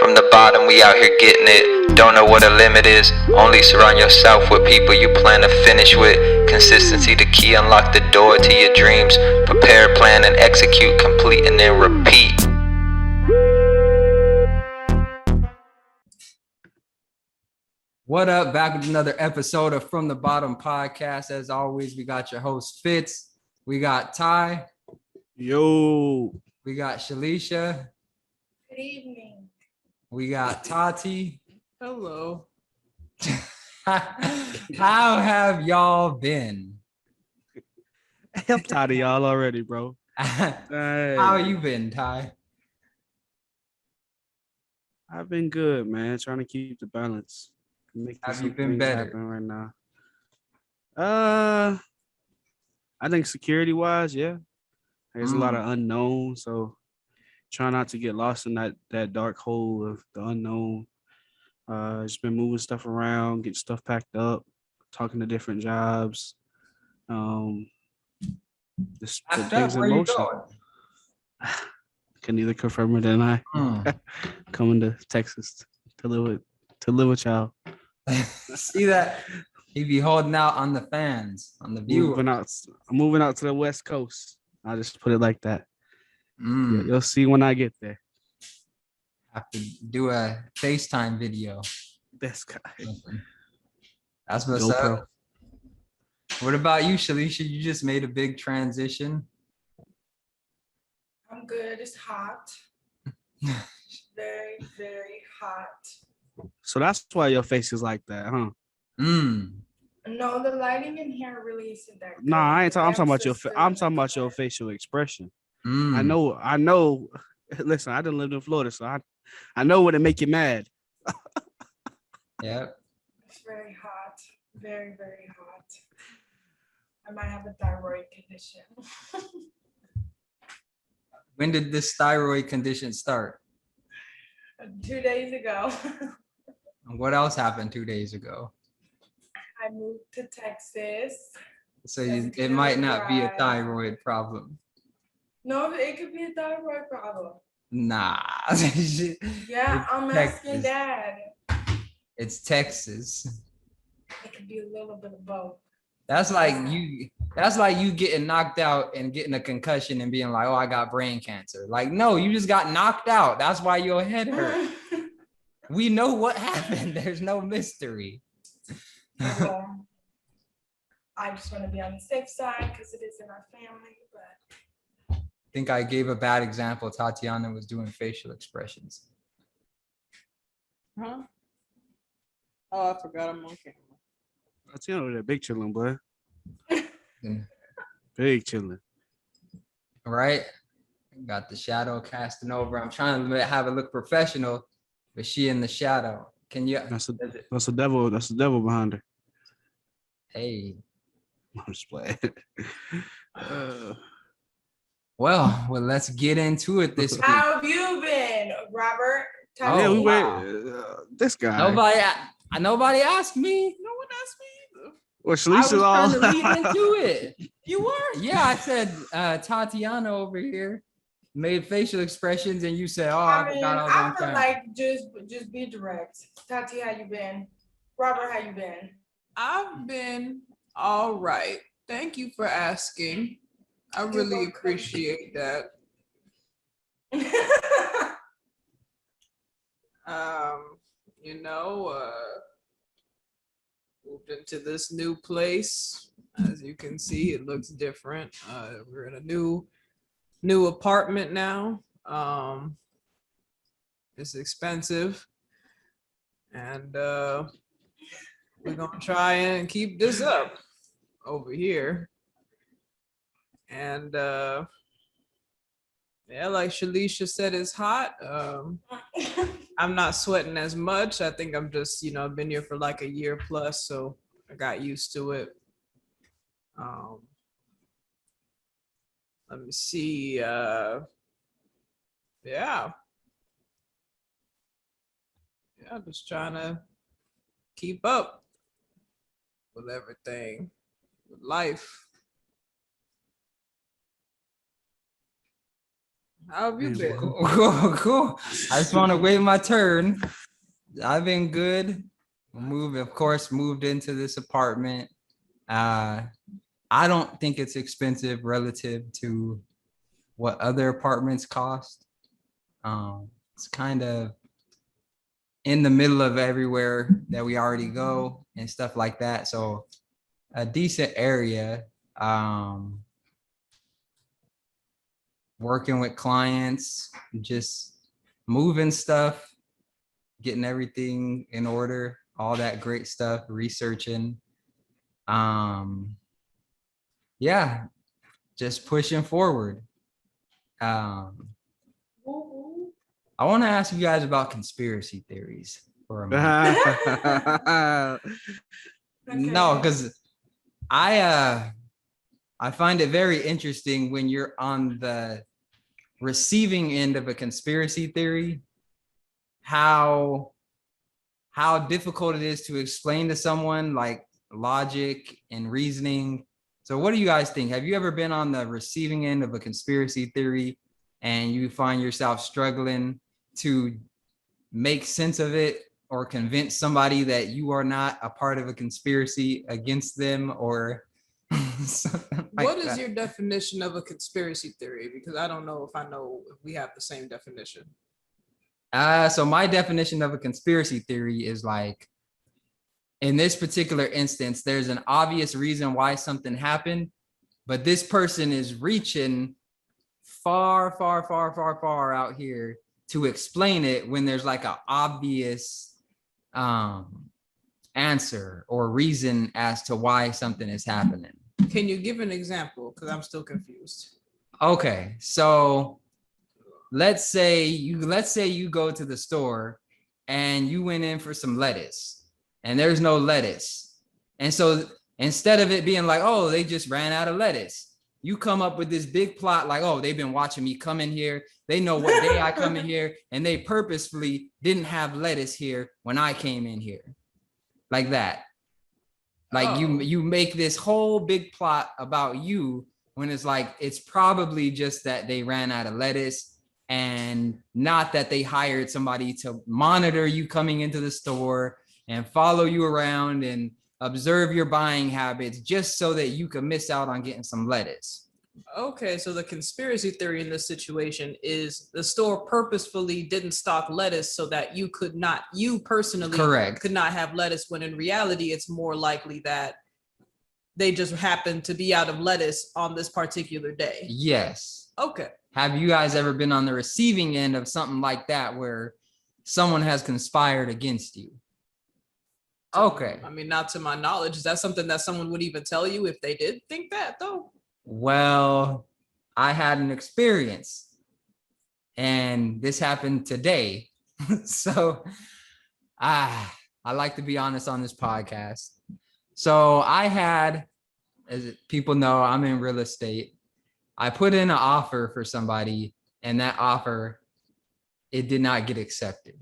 From the bottom, we out here getting it. Don't know what a limit is. Only surround yourself with people you plan to finish with. Consistency the key, unlock the door to your dreams. Prepare, plan, and execute, complete, and then repeat. What up? Back with another episode of From the Bottom podcast. As always, we got your host Fitz. We got Ty. Yo. We got Shalisha. Good evening. We got Tati. Hello. How have y'all been? I'm tired of y'all already, bro. How you been, Ty? I've been good, man. Trying to keep the balance. Have you been better right now? I think security-wise, yeah. There's a lot of unknown, so try not to get lost in that dark hole of the unknown. Just been moving stuff around, getting stuff packed up, talking to different jobs. Just put things in motion. Can neither confirm or deny. Coming to Texas to live with y'all. See that? He be holding out on the fans, on the viewers. I'm moving out to the West Coast. I'll just put it like that. You'll see when I get there. Have to do a FaceTime video. This guy. That's what's up. What about you, Shalisha? You just made a big transition. I'm good. It's hot. Very, very hot. So that's why your face is like that, huh? No, the lighting in here really isn't that good. Nah, I'm talking about your facial expression. I know. Listen, I done lived in Florida, so I know what to make you mad. Yep. It's very hot. Very, very hot. I might have a thyroid condition. When did this thyroid condition start? 2 days ago. And what else happened 2 days ago? I moved to Texas. So it might not be a thyroid problem. No, it could be a thyroid problem. Nah. Yeah, I'm asking Dad. It's Texas. It could be a little bit of both. That's like you getting knocked out and getting a concussion and being like, oh, I got brain cancer. Like, no, you just got knocked out. That's why your head hurt. We know what happened. There's no mystery. Well, I just want to be on the safe side because it is in our family, but I think I gave a bad example. Tatiana was doing facial expressions. Huh? Oh, I forgot I'm on camera. Tatiana, that big chilling, boy. Big chilling. Right? Got the shadow casting over. I'm trying to have it look professional, but she in the shadow. Can you? That's the devil. That's the devil behind her. Hey. I'm just playing. Well, let's get into it this week. how have you been, Robert? Yeah, we wow. went. This guy. Nobody asked me. No one asked me either. Well, I Shalisha's was all. trying to lead into it. You were? Yeah, I said Tatiana over here made facial expressions, and you said, "Oh, I forgot I was on I feel camera." like just be direct. Tati, how you been? Robert, how you been? I've been all right. Thank you for asking. I really appreciate that. Moved into this new place. As you can see, it looks different. We're in a new apartment now. It's expensive, and we're gonna try and keep this up over here. And yeah, like Shalisha said, it's hot. I'm not sweating as much. I think I'm just, I've been here for like a year plus, so I got used to it. Let me see. Yeah, just trying to keep up with everything, with life. How have you been? Cool. I just want to wait my turn. I've been good. Moved into this apartment. I don't think it's expensive relative to what other apartments cost. It's kind of in the middle of everywhere that we already go and stuff like that. So a decent area. Working with clients, just moving stuff, getting everything in order, all that great stuff, researching. Yeah, just pushing forward. I want to ask you guys about conspiracy theories for a minute. No, because I find it very interesting when you're on the receiving end of a conspiracy theory, how difficult it is to explain to someone, like logic and reasoning. So what do you guys think? Have you ever been on the receiving end of a conspiracy theory and you find yourself struggling to make sense of it or convince somebody that you are not a part of a conspiracy against them, or like what is that? your definition of a conspiracy theory? Because I don't know if we have the same definition. So my definition of a conspiracy theory is like, in this particular instance, there's an obvious reason why something happened, but this person is reaching far out here to explain it when there's like an obvious answer or reason as to why something is happening. Can you give an example? Because I'm still confused. Okay, so let's say you go to the store and you went in for some lettuce and there's no lettuce. And so instead of it being like, oh, they just ran out of lettuce, you come up with this big plot like, oh, they've been watching me come in here. They know what day I come in here, and they purposefully didn't have lettuce here when I came in here. Like that. Like you make this whole big plot about you when it's like, it's probably just that they ran out of lettuce and not that they hired somebody to monitor you coming into the store and follow you around and observe your buying habits just so that you could miss out on getting some lettuce. Okay, so the conspiracy theory in this situation is the store purposefully didn't stock lettuce so that you personally Correct. could not have lettuce, when in reality it's more likely that they just happened to be out of lettuce on this particular day. Yes. Okay. Have you guys ever been on the receiving end of something like that where someone has conspired against you? Okay. I mean, not to my knowledge. Is that something that someone would even tell you if they did think that, though? Well, I had an experience and this happened today. So I like to be honest on this podcast. So I had, as people know, I'm in real estate. I put in an offer for somebody and that offer, it did not get accepted,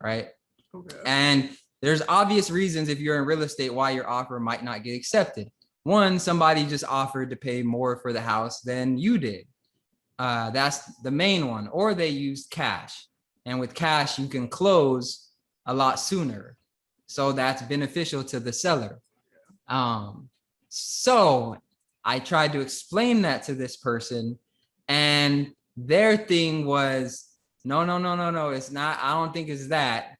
right? Okay. And there's obvious reasons if you're in real estate why your offer might not get accepted. One, somebody just offered to pay more for the house than you did. That's the main one. Or they used cash. And with cash, you can close a lot sooner. So that's beneficial to the seller. So I tried to explain that to this person, and their thing was, no, it's not. I don't think it's that.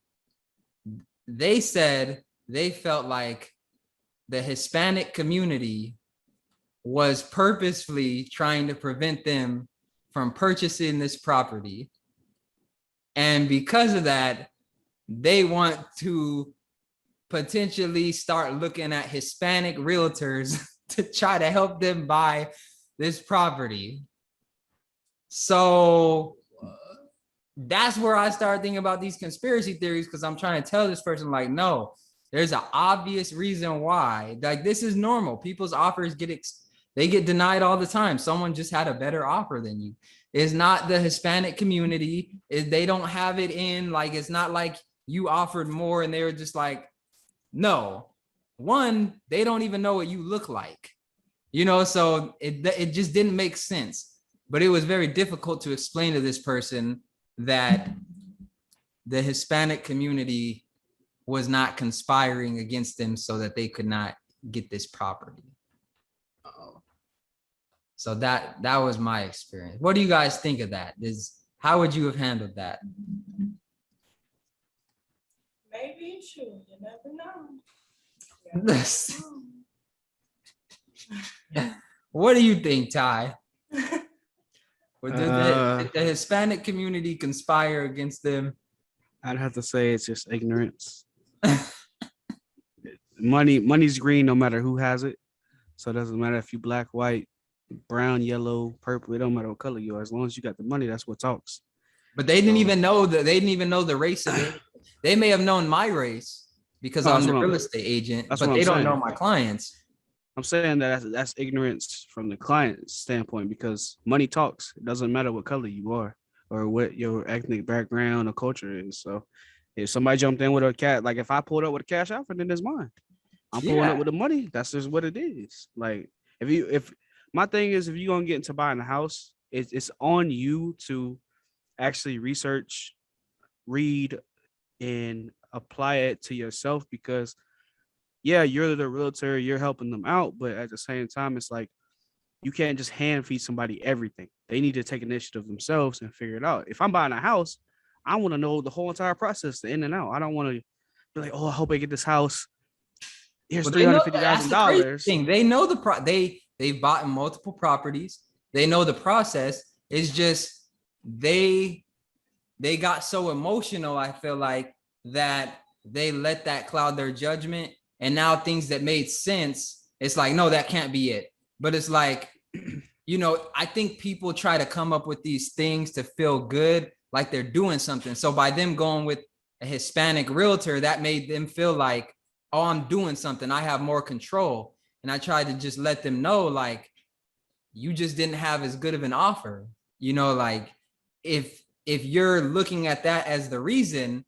They said they felt like the Hispanic community was purposefully trying to prevent them from purchasing this property. And because of that, they want to potentially start looking at Hispanic realtors to try to help them buy this property. So that's where I started thinking about these conspiracy theories, because I'm trying to tell this person, like, no, there's an obvious reason why. Like, this is normal. People's offers get denied all the time. Someone just had a better offer than you. It's not the Hispanic community. They don't have it in, like, it's not like you offered more and they were just like, no. One, they don't even know what you look like, so it just didn't make sense. but it was very difficult to explain to this person that the Hispanic community was not conspiring against them so that they could not get this property. So that was my experience. What do you guys think of that? How would you have handled that? Maybe you should. You never know. What do you think, Ty? Or did the Hispanic community conspire against them? I'd have to say it's just ignorance. Money's green no matter who has it. So it doesn't matter if you black, white, brown, yellow, purple. It don't matter what color you are. As long as you got the money, that's what talks. But they didn't even know that. They didn't even know the race of it. They may have known my race because I'm the real estate agent, but they don't know my clients. I'm saying that that's ignorance from the client's standpoint, because money talks. It doesn't matter what color you are or what your ethnic background or culture is. So if somebody jumped in with a cat, like if I pulled up with a cash offer, then it's mine. I'm pulling up with the money. That's just what it is. Like if my thing is, if you're gonna get into buying a house, it's on you to actually research, read, and apply it to yourself, because yeah, you're the realtor, you're helping them out, but at the same time, it's like you can't just hand feed somebody everything. They need to take initiative themselves and figure it out. If I'm buying a house, I want to know the whole entire process, the in and out. I don't want to be like, oh, I hope I get this house. Here's $350,000. They know they've bought multiple properties. They know the process. It's just they got so emotional, I feel like, that they let that cloud their judgment. And now things that made sense, it's like, no, that can't be it. But it's like, I think people try to come up with these things to feel good, like they're doing something. So by them going with a Hispanic realtor, that made them feel like, oh, I'm doing something. I have more control. And I tried to just let them know, like, you just didn't have as good of an offer. Like if you're looking at that as the reason,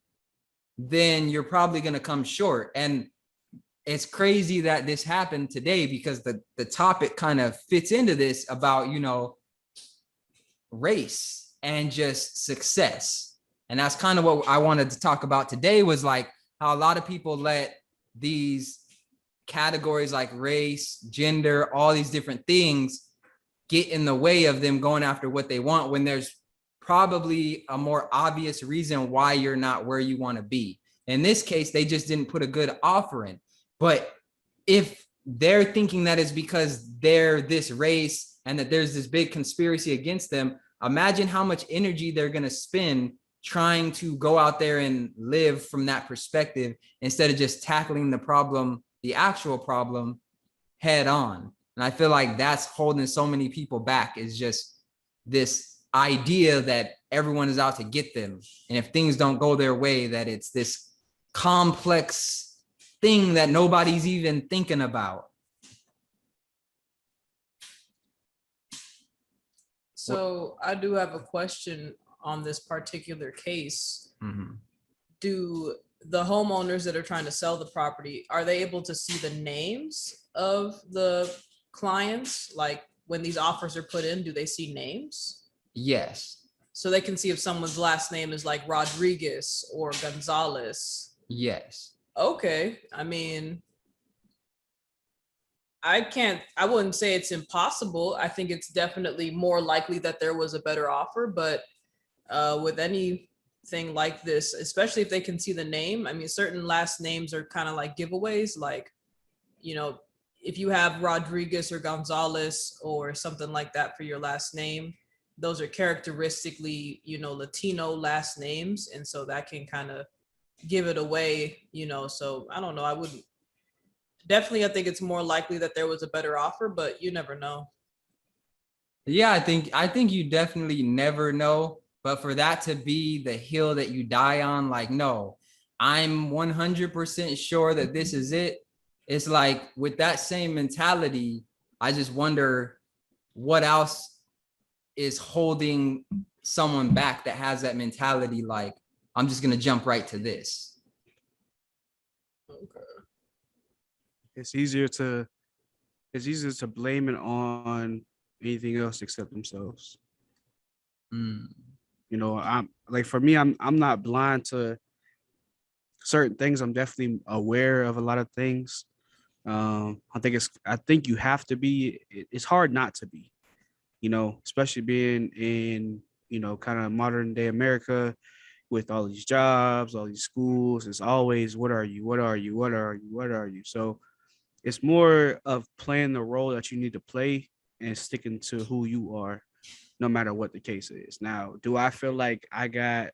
then you're probably going to come short. And it's crazy that this happened today, because the topic kind of fits into this about, race and just success. And that's kind of what I wanted to talk about today, was like how a lot of people let these categories like race, gender, all these different things get in the way of them going after what they want, when there's probably a more obvious reason why you're not where you want to be. In this case, they just didn't put a good offer in. But if they're thinking that it's because they're this race and that there's this big conspiracy against them, imagine how much energy they're going to spend trying to go out there and live from that perspective, instead of just tackling the problem, the actual problem, head on. And I feel like that's holding so many people back, is just this idea that everyone is out to get them. And if things don't go their way, that it's this complex thing that nobody's even thinking about. So I do have a question on this particular case. Mm-hmm. Do the homeowners that are trying to sell the property, are they able to see the names of the clients? Like when these offers are put in, do they see names? Yes. So they can see if someone's last name is like Rodriguez or Gonzalez. Yes. Okay. I mean, I wouldn't say it's impossible. I think it's definitely more likely that there was a better offer, but with anything like this, especially if they can see the name, I mean, certain last names are kind of like giveaways. Like, if you have Rodriguez or Gonzalez or something like that for your last name, those are characteristically, Latino last names. And so that can kind of give it away, so I don't know. I think it's more likely that there was a better offer, but you never know. Yeah, I think you definitely never know, but for that to be the hill that you die on, like, no, I'm 100% sure that this is it. It's like, with that same mentality, I just wonder what else is holding someone back that has that mentality, like, I'm just gonna jump right to this. Okay. It's easier to blame it on anything else except themselves. Mm. You know, I'm like, for me, I'm not blind to certain things. I'm definitely aware of a lot of things. I think you have to be. It's hard not to be. You know, especially being in, you know, kind of modern day America with all these jobs, all these schools. It's always, what are you? What are you? What are you? What are you? So it's more of playing the role that you need to play and sticking to who you are, no matter what the case is. Now, do I feel like I got,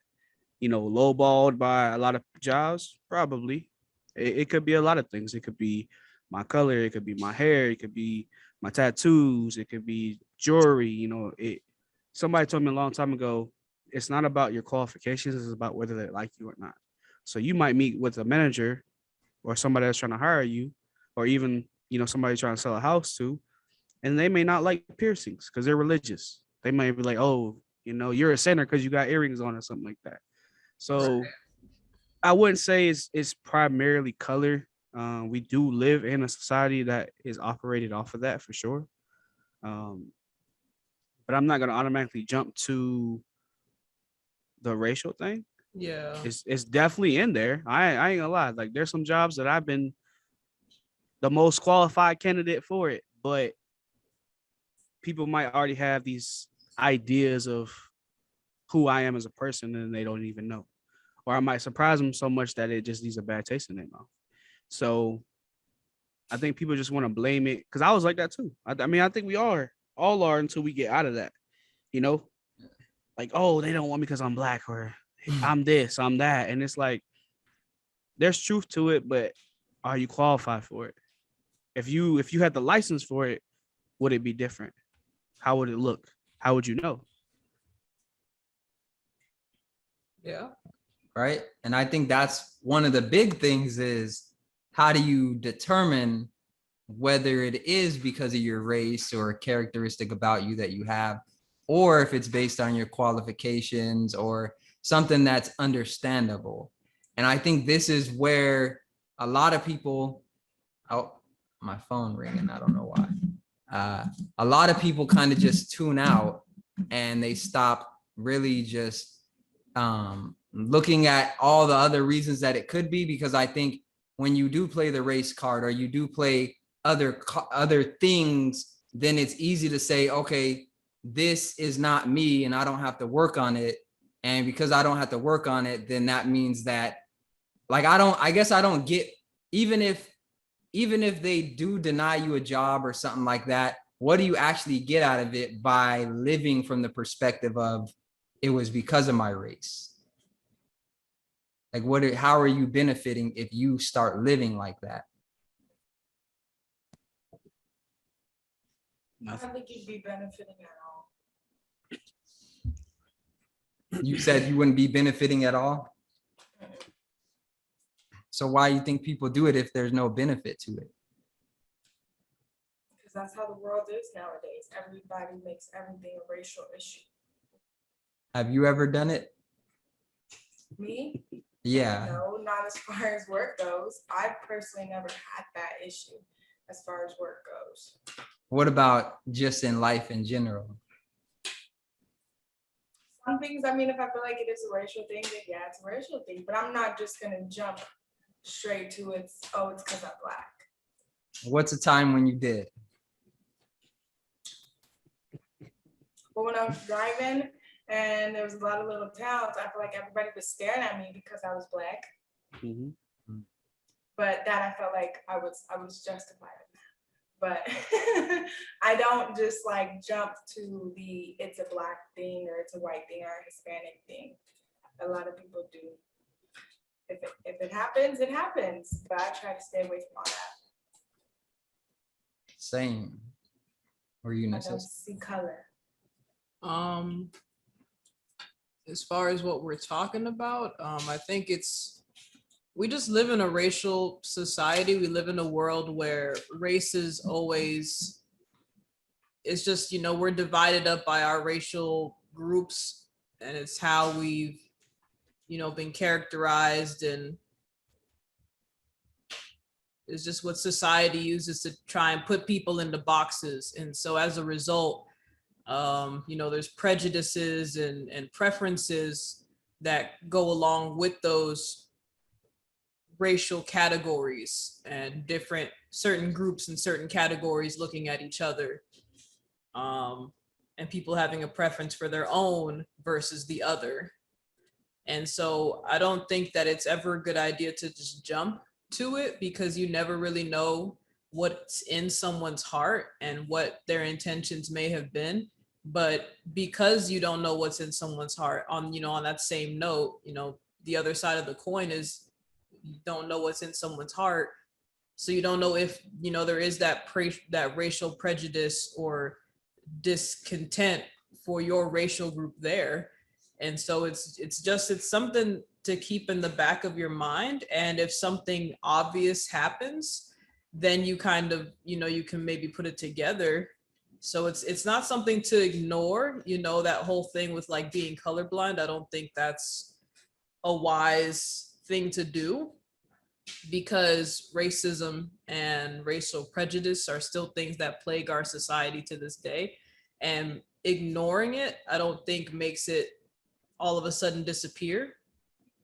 you know, lowballed by a lot of jobs? Probably. It could be a lot of things. It could be my color. It could be my hair. It could be my tattoos. It could be jewelry. You know, somebody told me a long time ago, it's not about your qualifications. It's about whether they like you or not. So you might meet with a manager or somebody that's trying to hire you, or even, you know, somebody trying to sell a house to, and they may not like piercings because they're religious. They might be like, oh, you know, you're a sinner because you got earrings on or something like that. So I wouldn't say it's primarily color. We do live in a society that is operated off of that for sure. Um, but I'm not gonna automatically jump to the racial thing. Yeah. It's definitely in there. I ain't gonna lie. Like, there's some jobs that I've been the most qualified candidate for it, but people might already have these ideas of who I am as a person and they don't even know. Or I might surprise them so much that it just leaves a bad taste in their mouth. So I think people just want to blame it, because I was like that too. I mean, I think we all are until we get out of that, you know? Like, oh, they don't want me because I'm black, or I'm this, I'm that. And it's like, there's truth to it, but are you qualified for it? If you had the license for it, would it be different? How would it look? How would you know? Yeah. Right. And I think that's one of the big things is, how do you determine whether it is because of your race or a characteristic about you that you have, or if it's based on your qualifications or something that's understandable. And I think this is where a lot of people, oh, my phone ringing, I don't know why. A lot of people kind of just tune out and they stop really just looking at all the other reasons that it could be, because I think when you do play the race card or you do play other things, then it's easy to say, okay, this is not me and I don't have to work on it. And because I don't have to work on it, then that means that, like, I guess I don't get, even if they do deny you a job or something like that, what do you actually get out of it by living from the perspective of, it was because of my race? Like, how are you benefiting if you start living like that? I don't think you'd be benefiting at all. You said you wouldn't be benefiting at all. So why do you think people do it if there's no benefit to it? Because that's how the world is nowadays. Everybody makes everything a racial issue. Have you ever done it? Me? Yeah. No, not as far as work goes. I personally never had that issue as far as work goes. What about just in life in general? Some things, I mean, if I feel like it is a racial thing, then yeah, it's a racial thing. But I'm not just gonna jump straight to it's because I'm black. What's a time when you did? But when I was driving and there was a lot of little towns, I feel like everybody was staring at me because I was black. Mm-hmm. But that I felt like I was justified in that. But I don't just like jump to the it's a black thing or it's a white thing or a Hispanic thing. A lot of people do. If it happens, it happens. But I try to stay away from all that. Same. Were you I don't necessary? see color. As far as what we're talking about, I think we just live in a racial society. We live in a world where race is always, it's just, we're divided up by our racial groups, and it's how we've, been characterized, and it's just what society uses to try and put people into boxes. And so as a result, There's prejudices and preferences that go along with those racial categories and different certain groups and certain categories looking at each other, and people having a preference for their own versus the other. And so I don't think that it's ever a good idea to just jump to it, because you never really know what's in someone's heart and what their intentions may have been. But because you don't know what's in someone's heart, on that same note, the other side of the coin is you don't know what's in someone's heart. So you don't know if, there is that racial prejudice or discontent for your racial group there. And so it's something to keep in the back of your mind. And if something obvious happens, then you kind of, you can maybe put it together. So it's not something to ignore, that whole thing with like being colorblind. I don't think that's a wise thing to do, because racism and racial prejudice are still things that plague our society to this day. And ignoring it, I don't think makes it all of a sudden disappear.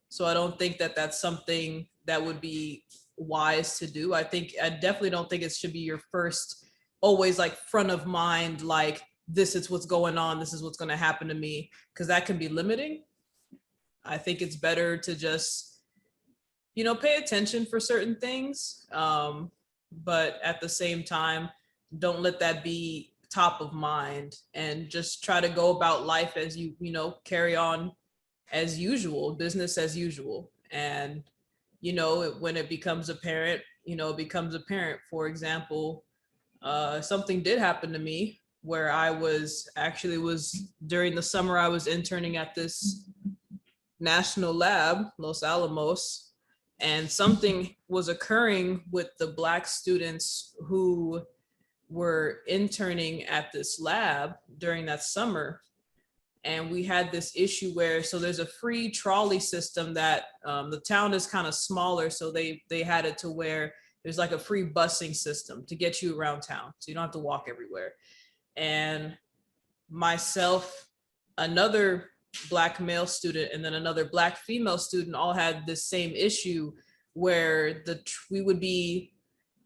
So I don't think that that's something that would be wise to do. I definitely don't think it should be your first, always like front of mind, like this is what's going on, this is what's going to happen to me, because that can be limiting. I think it's better to just, pay attention for certain things. But at the same time, don't let that be top of mind, and just try to go about life as you carry on as usual, business as usual. And when it becomes apparent, it becomes apparent. For example, something did happen to me where I was during the summer, I was interning at this national lab, Los Alamos, and something was occurring with the Black students who were interning at this lab during that summer. And we had this issue where, so there's a free trolley system that the town is kind of smaller. So they had it to where there's like a free busing system to get you around town. So you don't have to walk everywhere. And myself, another Black male student, and then another Black female student all had this same issue where we would be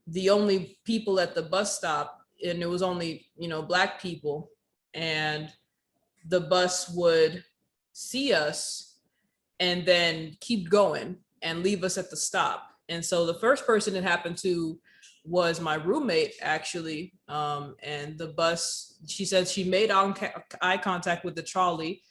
the only people at the bus stop, and it was only, Black people, and the bus would see us and then keep going and leave us at the stop. And so the first person it happened to was my roommate, actually. And the bus, she said she made eye contact with the trolley.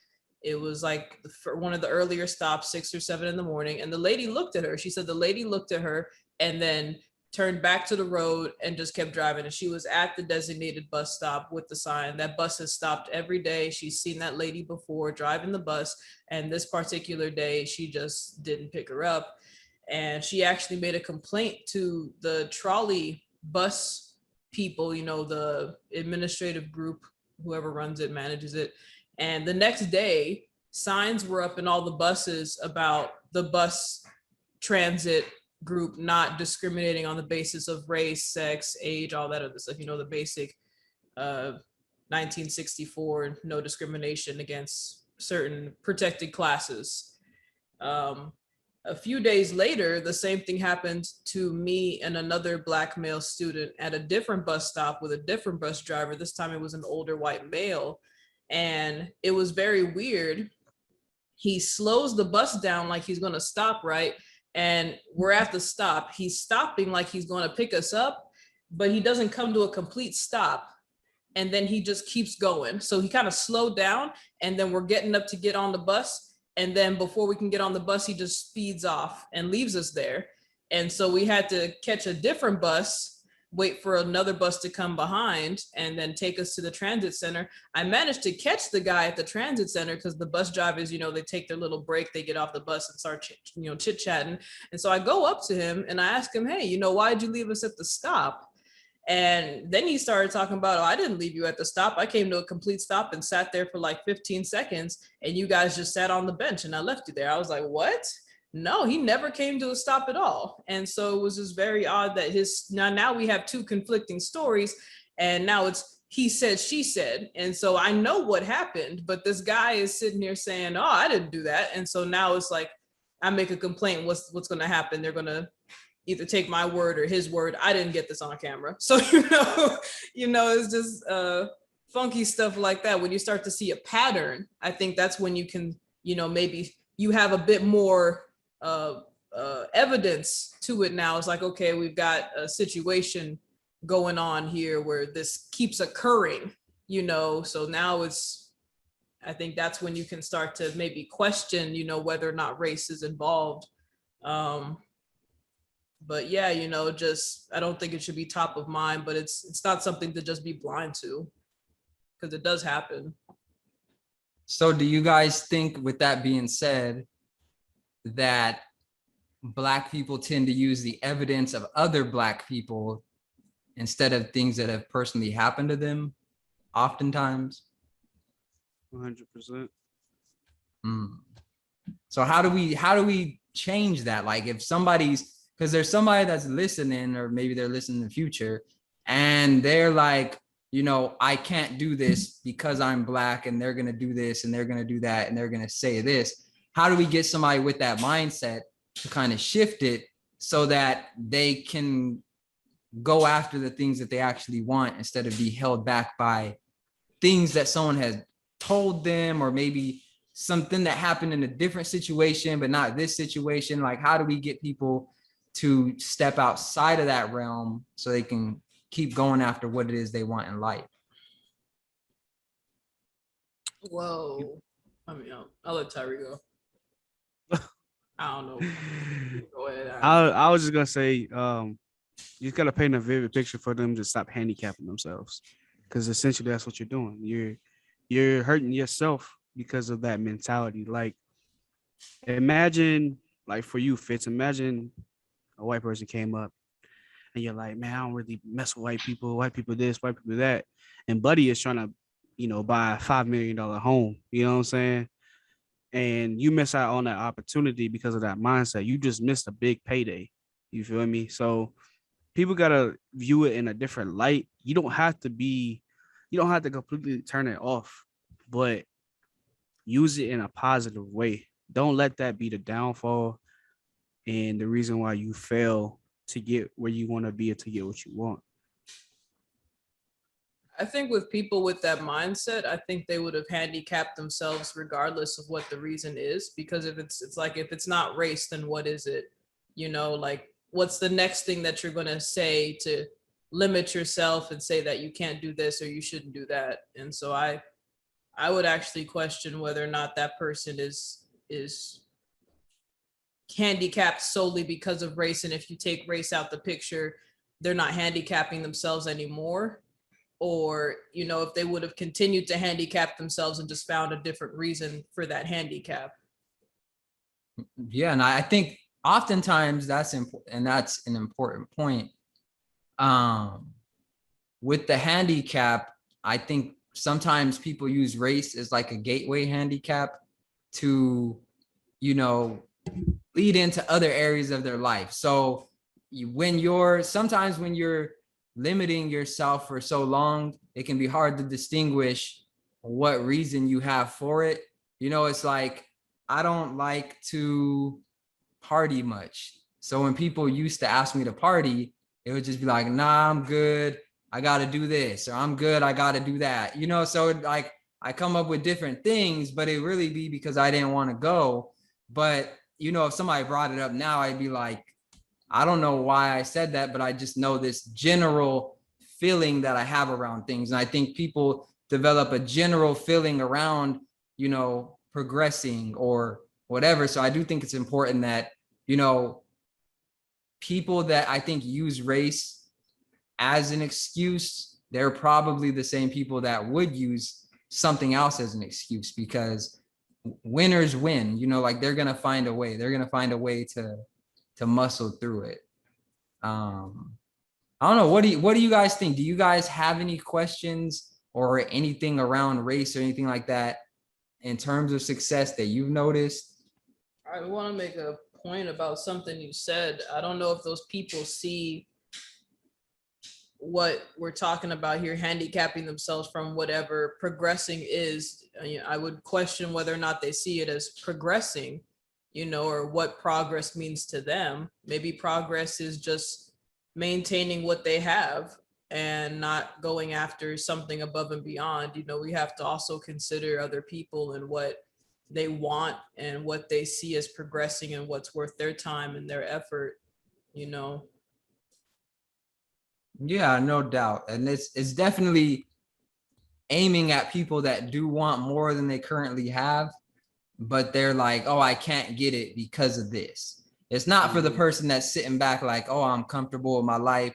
It was like one of the earlier stops, 6 or 7 in the morning. And the lady looked at her. She said the lady looked at her and then turned back to the road and just kept driving. And she was at the designated bus stop with the sign. That bus has stopped every day. She's seen that lady before driving the bus. And this particular day, she just didn't pick her up. And she actually made a complaint to the trolley bus people, the administrative group, whoever runs it, manages it. And the next day, signs were up in all the buses about the bus transit group not discriminating on the basis of race, sex, age, all that other stuff, the basic 1964 no discrimination against certain protected classes. A few days later, the same thing happened to me and another Black male student at a different bus stop with a different bus driver. This time it was an older white male. And it was very weird. He slows the bus down like he's going to stop, right? And we're at the stop. He's stopping like he's going to pick us up, but he doesn't come to a complete stop. And then he just keeps going. So he kind of slowed down, and then we're getting up to get on the bus. And then before we can get on the bus, he just speeds off and leaves us there. And so we had to catch a different bus, wait for another bus to come behind, and then take us to the transit center. I managed to catch the guy at the transit center because the bus drivers, they take their little break, they get off the bus and start, chit-chatting. And so I go up to him and I ask him, hey, why did you leave us at the stop? And then he started talking about, I didn't leave you at the stop. I came to a complete stop and sat there for like 15 seconds, and you guys just sat on the bench and I left you there. I was like, what? No, he never came to a stop at all. And so it was just very odd that now we have two conflicting stories. And now it's he said, she said. And so I know what happened, but this guy is sitting here saying, oh, I didn't do that. And so now it's like, I make a complaint, what's going to happen? They're going to either take my word or his word. I didn't get this on camera. So, it's just funky stuff like that. When you start to see a pattern, I think that's when you can, maybe you have a bit more evidence to it now. It's like, okay, we've got a situation going on here where this keeps occurring, so now I think that's when you can start to maybe question, whether or not race is involved. But yeah, just, I don't think it should be top of mind, but it's not something to just be blind to, because it does happen. So do you guys think, with that being said, that Black people tend to use the evidence of other Black people instead of things that have personally happened to them oftentimes? 100%. So how do we change that? Like, if somebody's, because there's somebody that's listening, or maybe they're listening in the future, and they're like, I can't do this because I'm Black, and they're going to do this and they're going to do that and they're going to say this. How do we get somebody with that mindset to kind of shift it so that they can go after the things that they actually want, instead of be held back by things that someone has told them, or maybe something that happened in a different situation, but not this situation? Like, how do we get people to step outside of that realm so they can keep going after what it is they want in life? Whoa. I mean, I'll let Tyree go. I don't know. Go ahead. I was just gonna say, you just gotta paint a vivid picture for them to stop handicapping themselves, because essentially that's what you're doing. You're hurting yourself because of that mentality. Like, imagine, like, for you, Fitz, imagine a white person came up and you're like, man, I don't really mess with white people this, white people that, and Buddy is trying to, buy a $5 million home. You know what I'm saying? And you miss out on that opportunity because of that mindset. You just missed a big payday. You feel me? So people gotta view it in a different light. You don't have to completely turn it off, but use it in a positive way. Don't let that be the downfall and the reason why you fail to get where you want to be or to get what you want. I think with people with that mindset, I think they would have handicapped themselves regardless of what the reason is. Because if it's like, if it's not race, then what is it? Like, what's the next thing that you're going to say to limit yourself and say that you can't do this or you shouldn't do that? And so I would actually question whether or not that person is handicapped solely because of race. And if you take race out the picture, they're not handicapping themselves anymore. Or, if they would have continued to handicap themselves and just found a different reason for that handicap. Yeah, and I think oftentimes that's important, and that's an important point. With the handicap, I think sometimes people use race as like a gateway handicap to, lead into other areas of their life. So when you're limiting yourself for so long, it can be hard to distinguish what reason you have for it. It's like, I don't like to party much. So when people used to ask me to party, it would just be like, nah, I'm good, I got to do this, or I'm good, I got to do that. So like, I come up with different things, but it really be because I didn't want to go. But, if somebody brought it up now, I'd be like, I don't know why I said that, but I just know this general feeling that I have around things. And I think people develop a general feeling around, progressing or whatever. So I do think it's important that, people that I think use race as an excuse, they're probably the same people that would use something else as an excuse, because winners win, like they're going to find a way. They're going to find a way to muscle through it. I don't know. What do you guys think? Do you guys have any questions or anything around race or anything like that in terms of success that you've noticed? I want to make a point about something you said. I don't know if those people see what we're talking about here, handicapping themselves from whatever progressing is, I would question whether or not they see it as progressing, or what progress means to them. Maybe progress is just maintaining what they have and not going after something above and beyond. We have to also consider other people and what they want and what they see as progressing and what's worth their time and their effort. Yeah, no doubt. And it's definitely aiming at people that do want more than they currently have, but they're like, oh, I can't get it because of this. It's not for the person that's sitting back like, oh, I'm comfortable with my life,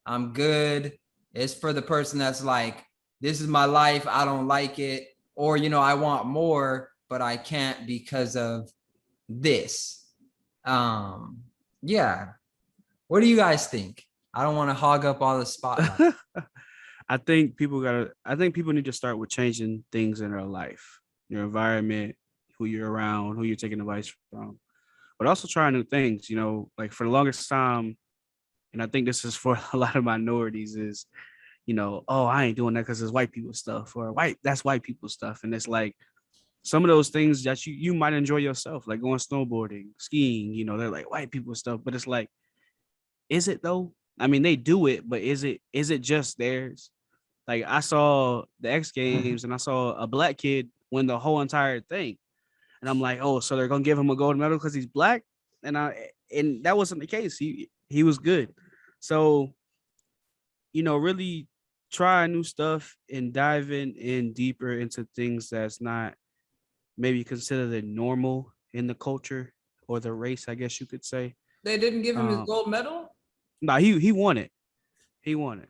I'm good. It's for the person that's like, this is my life, I don't like it, or I want more, but I can't because of this. Yeah. What do you guys think? I don't want to hog up all the spotlight. I think people need to start with changing things in their life, your environment, who you're around, who you're taking advice from, but also try new things. Like for the longest time, and I think this is for a lot of minorities, is oh, I ain't doing that because it's white people stuff, or that's white people stuff. And it's like some of those things that you might enjoy yourself, like going snowboarding, skiing, they're like white people stuff, but it's like, is it though? I mean, they do it, but is it just theirs? Like I saw the X Games and I saw a black kid win the whole entire thing. And I'm like, oh, so they're gonna give him a gold medal because he's black? And that wasn't the case. He was good. So, really try new stuff and dive in deeper into things that's not maybe considered normal in the culture or the race, I guess you could say. They didn't give him his gold medal? No, he won it. He won it.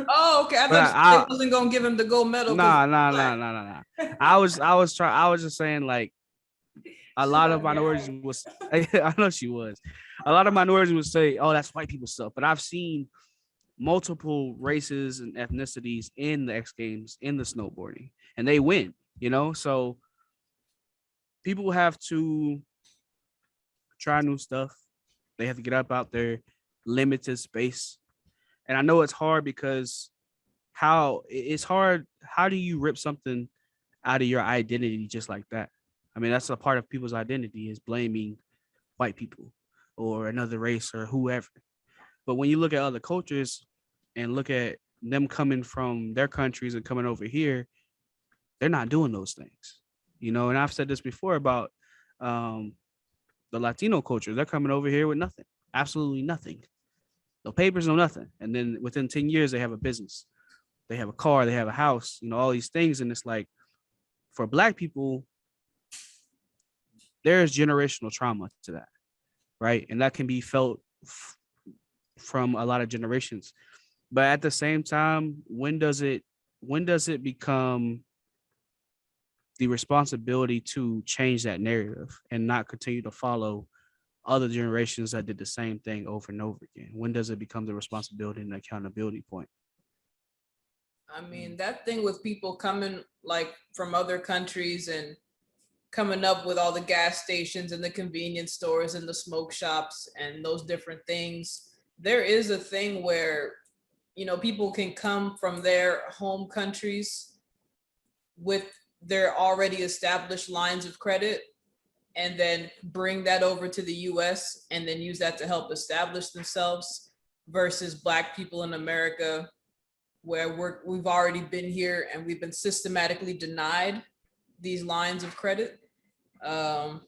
Oh, okay. I thought they wasn't gonna give him the gold medal. Nah. I was just saying, like, a lot of minorities was I know she was. A lot of minorities would say, oh, that's white people stuff. But I've seen multiple races and ethnicities in the X Games, in the snowboarding, and they win, So people have to try new stuff. They have to get up out there, limited space. And I know it's hard because how do you rip something out of your identity just like that? I mean, that's a part of people's identity, is blaming white people or another race or whoever. But when you look at other cultures and look at them coming from their countries and coming over here, they're not doing those things, And I've said this before about the Latino culture. They're coming over here with nothing, absolutely nothing. No papers, no nothing. And then within 10 years, they have a business. They have a car, they have a house, all these things. And it's like, for black people, there's generational trauma to that, right? And that can be felt from a lot of generations. But at the same time, when does it become the responsibility to change that narrative and not continue to follow other generations that did the same thing over and over again? When does it become the responsibility and accountability point? I mean, that thing with people coming like from other countries and coming up with all the gas stations and the convenience stores and the smoke shops and those different things. There is a thing where, people can come from their home countries with their already established lines of credit and then bring that over to the US and then use that to help establish themselves, versus Black people in America, where we've already been here and we've been systematically denied these lines of credit. And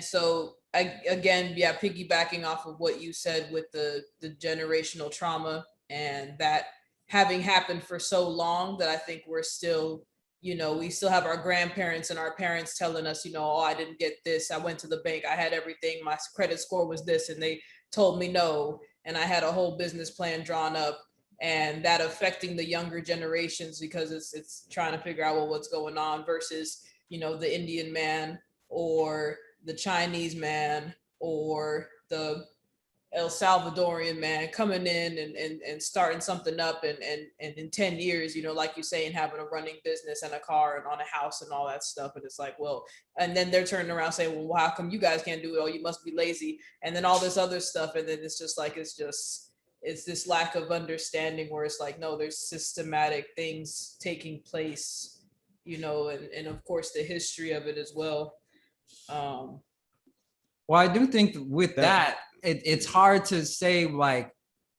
so piggybacking off of what you said with the generational trauma and that having happened for so long, that I think we're still, we still have our grandparents and our parents telling us, oh, I didn't get this. I went to the bank. I had everything. My credit score was this. And they told me no. And I had a whole business plan drawn up, and that affecting the younger generations because it's trying to figure out, well, what's going on, versus, the Indian man or the Chinese man or the El Salvadorian man coming in and starting something up and in 10 years, you know, like you say, and having a running business and a car and on a house and all that stuff. And it's like, well, and then they're turning around saying, well, how come you guys can't do it? Oh, you must be lazy. And then all this other stuff. And then it's just like, it's this lack of understanding where it's like, no, there's systematic things taking place, you know, and of course the history of it as well. Well, I do think with that, it's hard to say like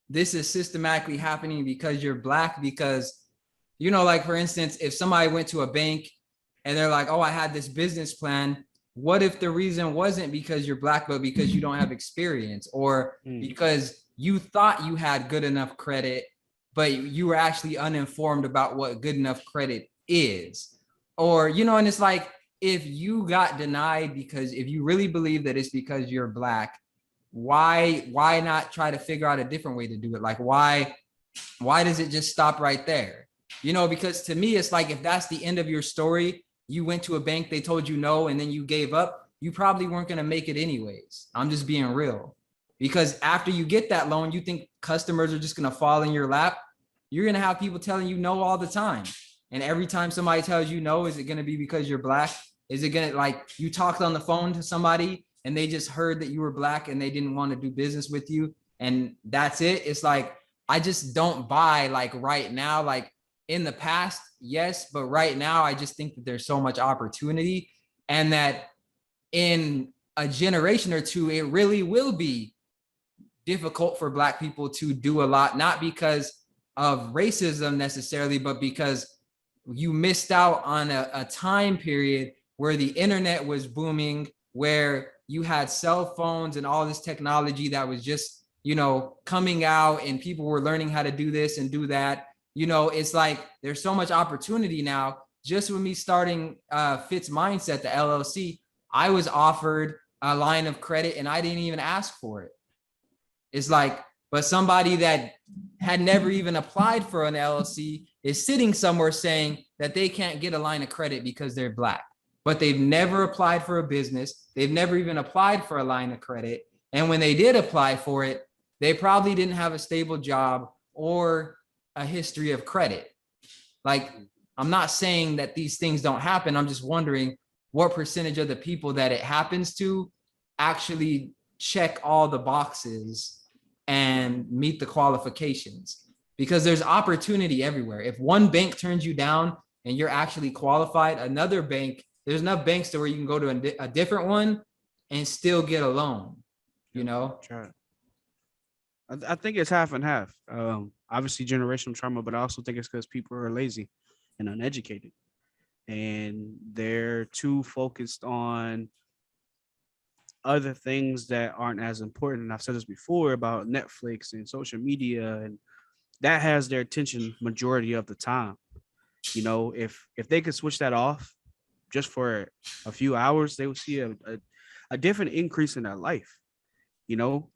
this is systematically happening because you're Black, because, you know, like for instance, if somebody went to a bank and they're like, oh, I had this business plan. What if the reason wasn't because you're Black, but because you don't have experience, or because you thought you had good enough credit, but you were actually uninformed about what good enough credit is? Or, you know, and it's like, if you got denied because if you really believe that it's because you're Black, why not try to figure out a different way to do it? Like, why does it just stop right there? You know, because to me, it's like, if that's the end of your story, you went to a bank, they told you no, and then you gave up, you probably weren't going to make it anyways. I'm just being real. Because after you get that loan, you think customers are just going to fall in your lap. You're going to have people telling you no all the time. And every time somebody tells you no, is it going to be because you're Black? Is it going to, like, you talked on the phone to somebody and they just heard that you were Black and they didn't want to do business with you, and that's it? It's like, I just don't buy, like, right now. Like, in the past, yes, but right now, I just think that there's so much opportunity, and that in a generation or two, it really will be difficult for Black people to do a lot, not because of racism necessarily, but because you missed out on a time period where the internet was booming, where you had cell phones and all this technology that was just, you know, coming out, and people were learning how to do this and do that. You know, it's like, there's so much opportunity now. Just with me starting FITZMINDSET, the LLC, I was offered a line of credit and I didn't even ask for it. It's like, but somebody that had never even applied for an LLC is sitting somewhere saying that they can't get a line of credit because they're Black, but they've never applied for a business. They've never even applied for a line of credit. And when they did apply for it, they probably didn't have a stable job or a history of credit. Like, I'm not saying that these things don't happen. I'm just wondering what percentage of the people that it happens to actually check all the boxes and meet the qualifications, because there's opportunity everywhere. If one bank turns you down and you're actually qualified, another bank, there's enough banks to where you can go to a different one and still get a loan, you know? I think it's half and half. Obviously generational trauma, but I also think it's because people are lazy and uneducated, and they're too focused on other things that aren't as important. And I've said this before about Netflix and social media, and that has their attention majority of the time. You know, if they could switch that off just for a few hours, they would see a different increase in their life, you know?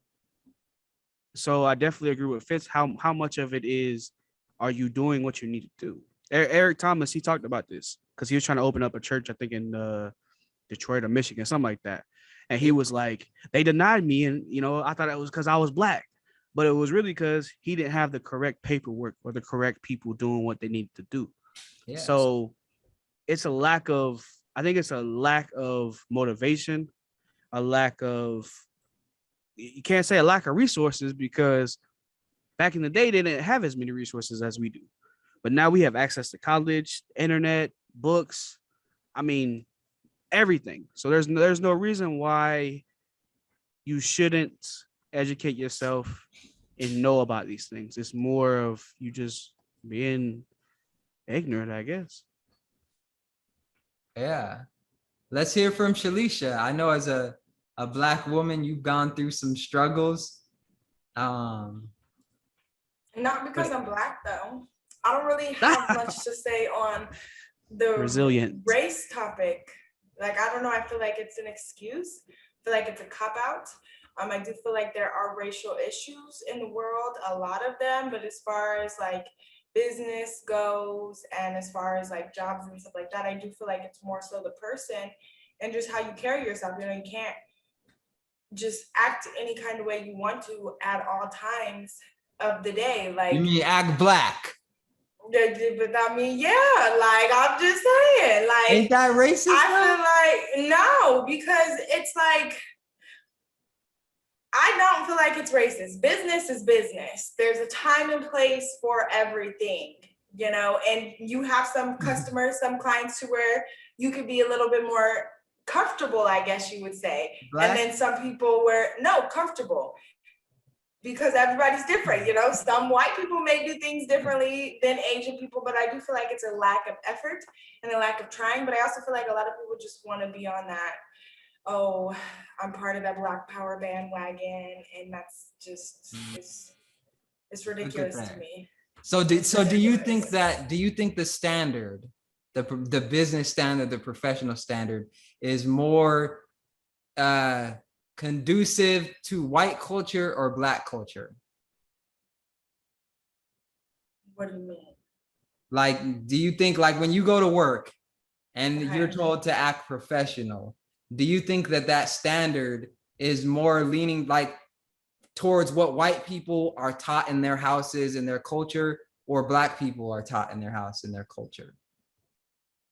So I definitely agree with Fitz. How much of it is, are you doing what you need to do? Eric Thomas, he talked about this because he was trying to open up a church, I think in Detroit or Michigan, something like that. And he was like, they denied me. And, you know, I thought it was because I was Black, but it was really because he didn't have the correct paperwork or the correct people doing what they needed to do. Yes. So it's a lack of, I think it's a lack of motivation, a lack of, you can't say a lack of resources, because back in the day, they didn't have as many resources as we do. But now we have access to college, internet, books. I mean, everything. So there's no reason why you shouldn't educate yourself and know about these things. It's more of you just being ignorant, I guess. Yeah. Let's hear from Shalisha. I know as a Black woman, you've gone through some struggles. Not because I'm Black, though. I don't really have much to say on the race topic. Like, I don't know. I feel like it's an excuse. I feel like it's a cop-out. I do feel like there are racial issues in the world, a lot of them. But as far as like business goes, and as far as like jobs and stuff like that, I do feel like it's more so the person and just how you carry yourself. You know, you can't just act any kind of way you want to at all times of the day. Like, You mean act black? but I mean, yeah, like I'm just saying, like, Ain't that racist? I feel like no, because it's like I don't feel like it's racist. Business is business. There's a time and place for everything, you know, and you have some customers, some clients to where you could be a little bit more comfortable, I guess you would say. Black? And then some people were no comfortable because everybody's different, you know. Some white people may do things differently than Asian people, but I do feel like it's a lack of effort and a lack of trying. But I also feel like a lot of people just want to be on that, oh, I'm part of that Black Power bandwagon, and that's just it's ridiculous to me. So do you think the standard, the business standard, the professional standard is more conducive to white culture or Black culture? What do you mean? Like, do you think, like, when you go to work and Okay. you're told to act professional, do you think that standard is more leaning like towards what white people are taught in their houses and their culture, or Black people are taught in their house and their culture?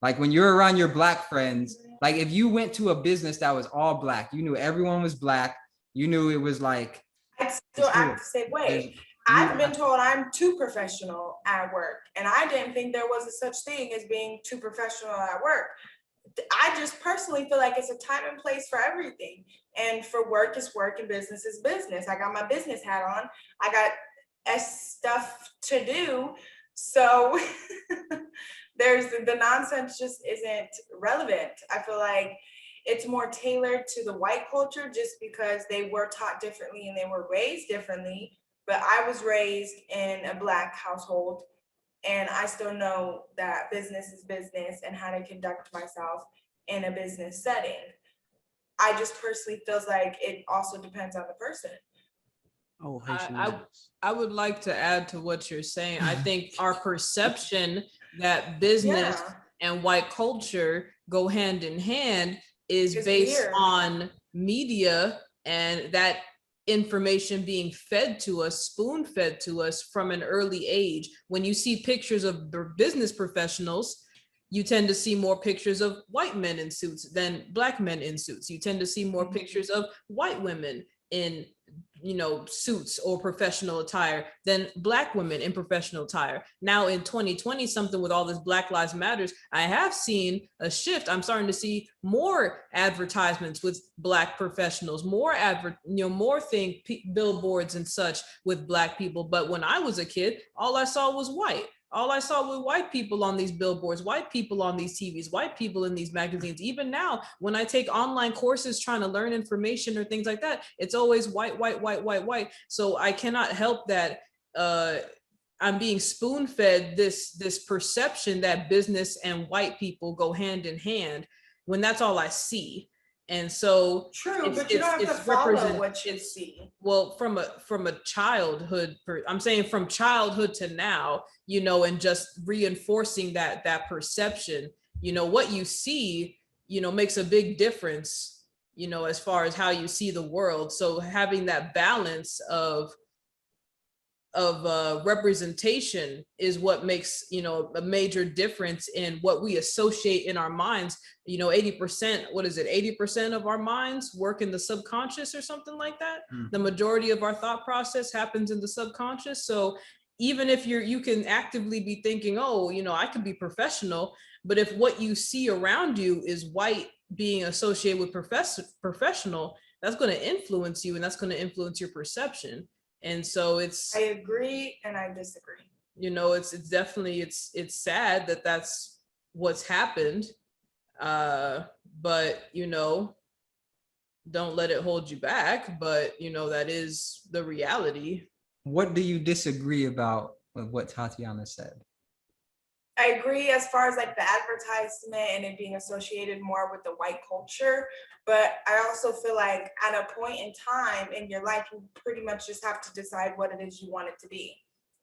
Like when you're around your Black friends, like if you went to a business that was all Black, you knew everyone was Black, you knew it was like, I'd still act the same way. I've been told I'm too professional at work, and I didn't think there was a such thing as being too professional at work. I just personally feel like it's a time and place for everything. And for work is work and business is business. I got my business hat on. I got stuff to do. So there's the nonsense just isn't relevant. I feel like it's more tailored to the white culture just because they were taught differently and they were raised differently. But I was raised in a Black household, and I still know that business is business and how to conduct myself in a business setting. I just personally feels like it also depends on the person. Oh, I would like to add to what you're saying. I think our perception that business and white culture go hand in hand is based on media, and that information being fed to us, spoon fed to us from an early age. When you see pictures of business professionals, you tend to see more pictures of white men in suits than Black men in suits. You tend to see more pictures of white women in, you know, suits or professional attire than Black women in professional attire. Now in 2020 something, with all this Black Lives Matters, I have seen a shift. I'm starting to see more advertisements with Black professionals, more billboards and such with Black people. But when I was a kid, all I saw was white. All I saw were white people on these billboards, white people on these TVs, white people in these magazines. Even now, when I take online courses trying to learn information or things like that, it's always white, white, white, white, white. So I cannot help that I'm being spoon-fed this perception that business and white people go hand in hand when that's all I see. And so true, but you don't have to follow what you see. Well, from a childhood, I'm saying from childhood to now, you know, and just reinforcing that perception, you know, what you see, you know, makes a big difference, you know, as far as how you see the world. So having that balance of representation is what makes, you know, a major difference in what we associate in our minds. You know, 80%, what is it? 80% of our minds work in the subconscious or something like that. The majority of our thought process happens in the subconscious. So even if you can actively be thinking, oh, you know, I could be professional, but if what you see around you is white being associated with professional, that's going to influence you, and that's going to influence your perception. And so I agree and I disagree. You know, it's definitely, it's sad that that's what's happened. But, you know, don't let it hold you back. But, you know, that is the reality. What do you disagree about with what Tatiana said? I agree as far as like the advertisement and it being associated more with the white culture, but I also feel like at a point in time in your life, you pretty much just have to decide what it is you want it to be.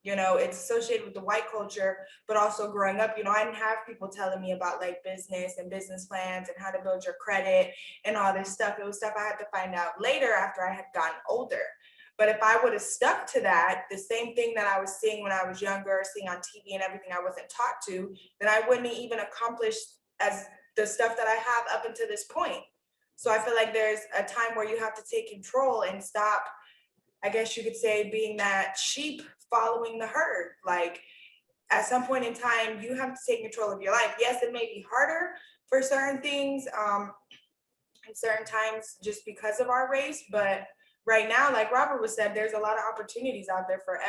You know, it's associated with the white culture, but also growing up, you know, I didn't have people telling me about like business and business plans and how to build your credit and all this stuff. It was stuff I had to find out later after I had gotten older. But if I would have stuck to that, the same thing that I was seeing when I was younger, seeing on TV and everything I wasn't taught to, then I wouldn't even accomplish as the stuff that I have up until this point. So I feel like there's a time where you have to take control and stop, I guess you could say, being that sheep following the herd. Like at some point in time, you have to take control of your life. Yes, it may be harder for certain things in certain times just because of our race, but right now, like Robert was said, there's a lot of opportunities out there for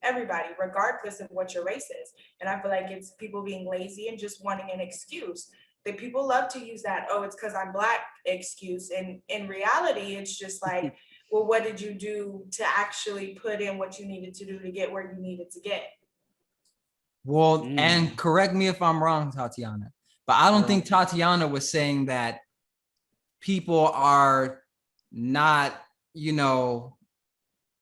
everybody, regardless of what your race is. And I feel like it's people being lazy and just wanting an excuse. That people love to use that, oh, it's because I'm Black excuse. And in reality, it's just like, well, what did you do to actually put in what you needed to do to get where you needed to get? Well, and correct me if I'm wrong, Tatiana, but I don't think Tatiana was saying that people are not, you know,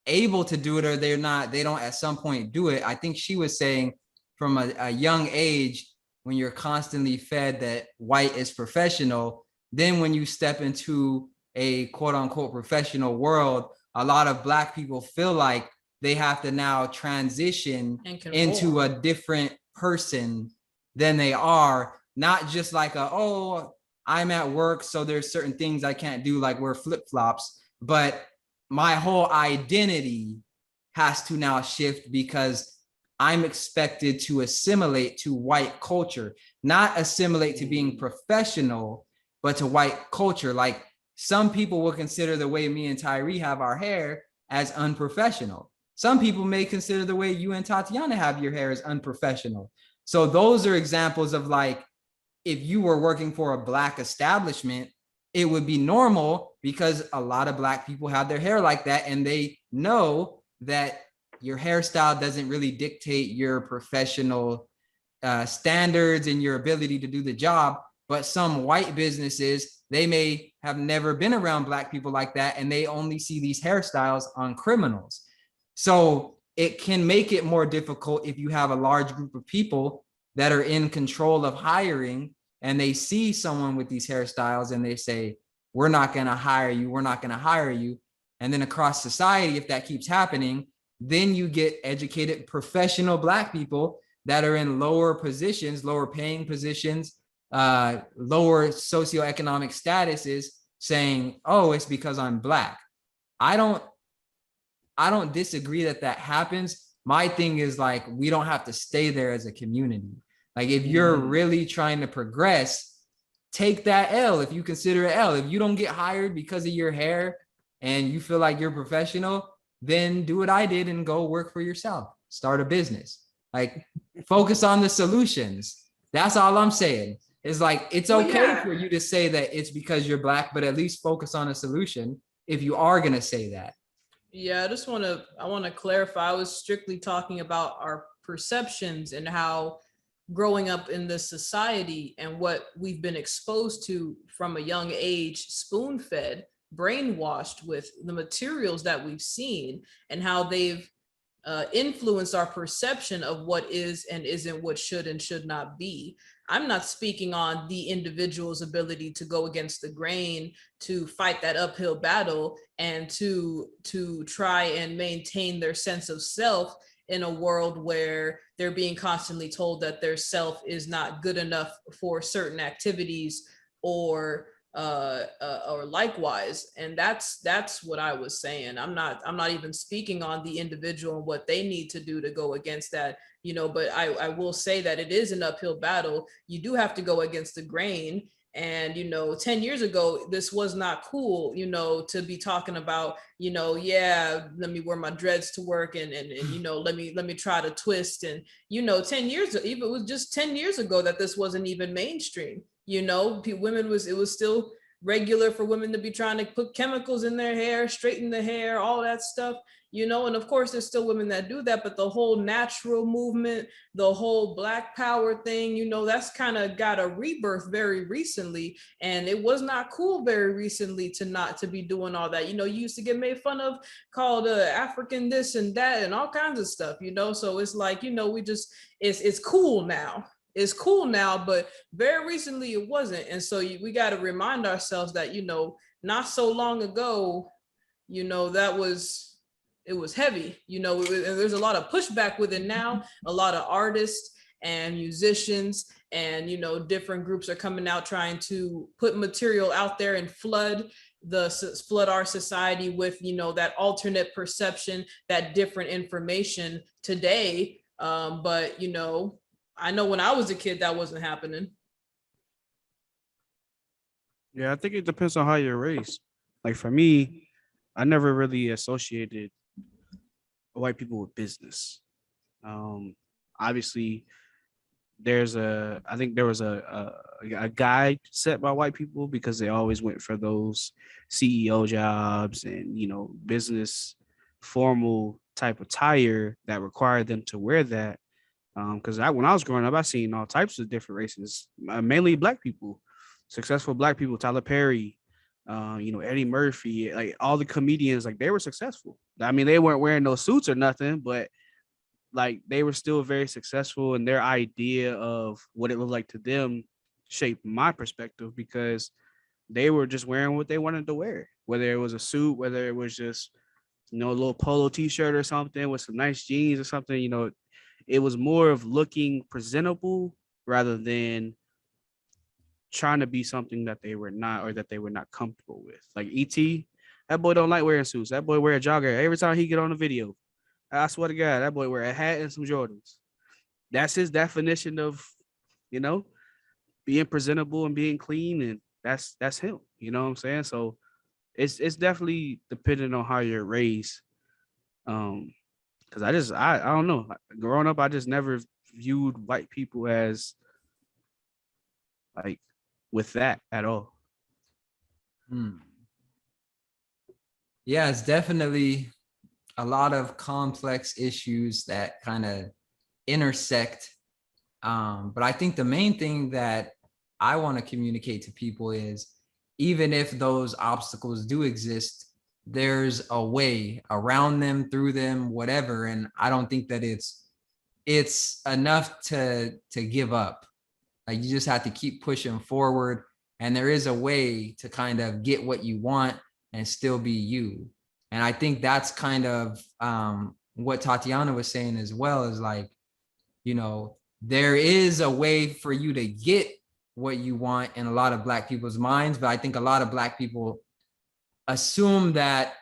able to do it, or they don't at some point do it. I think she was saying from a young age, when you're constantly fed that white is professional, then when you step into a quote unquote professional world, a lot of Black people feel like they have to now transition into a different person than they are, not just like oh, I'm at work, so there's certain things I can't do, like wear flip-flops, but my whole identity has to now shift because I'm expected to assimilate to white culture, not assimilate to being professional, but to white culture. Like some people will consider the way me and Tyree have our hair as unprofessional. Some people may consider the way you and Tatiana have your hair as unprofessional. So those are examples of like, if you were working for a Black establishment, it would be normal because a lot of Black people have their hair like that, and they know that your hairstyle doesn't really dictate your professional standards and your ability to do the job. But some white businesses, they may have never been around Black people like that, and they only see these hairstyles on criminals. So it can make it more difficult if you have a large group of people that are in control of hiring, and they see someone with these hairstyles and they say, we're not going to hire you, we're not going to hire you. And then across society, if that keeps happening, then you get educated professional Black people that are in lower positions, lower paying positions, lower socioeconomic statuses, saying, oh, it's because I'm Black. I don't disagree that happens. My thing is like, we don't have to stay there as a community. Like if you're really trying to progress, take that L if you consider it L. If you don't get hired because of your hair and you feel like you're professional, then do what I did and go work for yourself. Start a business. Like focus on the solutions. That's all I'm saying. It's like, it's okay for you to say that it's because you're Black, but at least focus on a solution if you are going to say that. Yeah, I want to clarify. I was strictly talking about our perceptions and how growing up in this society and what we've been exposed to from a young age, spoon-fed, brainwashed with the materials that we've seen, and how they've influenced our perception of what is and isn't, what should and should not be. I'm not speaking on the individual's ability to go against the grain, to fight that uphill battle, and to try and maintain their sense of self in a world where they're being constantly told that their self is not good enough for certain activities or likewise. And that's what I was saying. I'm not even speaking on the individual and what they need to do to go against that, you know, but I will say that it is an uphill battle. You do have to go against the grain. And, you know, 10 years ago, this was not cool, you know, to be talking about, you know, yeah, let me wear my dreads to work and you know, let me try to twist. And, you know, 10 years, even it was just 10 years ago that this wasn't even mainstream, you know, it was still regular for women to be trying to put chemicals in their hair, straighten the hair, all that stuff, you know. And of course, there's still women that do that, but the whole natural movement, the whole Black Power thing, you know, that's kind of got a rebirth very recently. And it was not cool very recently to not to be doing all that. You know, you used to get made fun of, called African this and that and all kinds of stuff, you know. So it's like, you know, we just, it's cool now. It's cool now, but very recently it wasn't. And so we got to remind ourselves that, you know, not so long ago, you know, it was heavy, you know, and there's a lot of pushback with it now. A lot of artists and musicians and, you know, different groups are coming out trying to put material out there and flood our society with, you know, that alternate perception, that different information today. But, you know, I know when I was a kid, that wasn't happening. Yeah, I think it depends on how you're raised. Like for me, I never really associated white people with business. Obviously, I think there was a guide set by white people because they always went for those CEO jobs and, you know, business formal type attire that required them to wear that. Because when I was growing up, I seen all types of different races, mainly Black people, successful Black people, Tyler Perry, you know, Eddie Murphy, like all the comedians, like they were successful. I mean, they weren't wearing no suits or nothing, but like they were still very successful, and their idea of what it looked like to them shaped my perspective because they were just wearing what they wanted to wear, whether it was a suit, whether it was just, you know, a little polo t-shirt or something with some nice jeans or something, you know. It was more of looking presentable rather than trying to be something that they were not or that they were not comfortable with. Like E.T., that boy don't like wearing suits. That boy wear a jogger every time he get on the video. I swear to God, that boy wear a hat and some Jordans. That's his definition of, you know, being presentable and being clean, and that's him. You know what I'm saying? So it's definitely dependent on how you're raised. Because I don't know. Growing up, I just never viewed white people as like with that at all. Yeah, it's definitely a lot of complex issues that kind of intersect. But I think the main thing that I want to communicate to people is even if those obstacles do exist, there's a way around them, through them, whatever. And I don't think that it's enough to give up. Like you just have to keep pushing forward. And there is a way to kind of get what you want and still be you. And I think that's kind of what Tatiana was saying as well, is like, you know, there is a way for you to get what you want in a lot of Black people's minds. But I think a lot of Black people assume that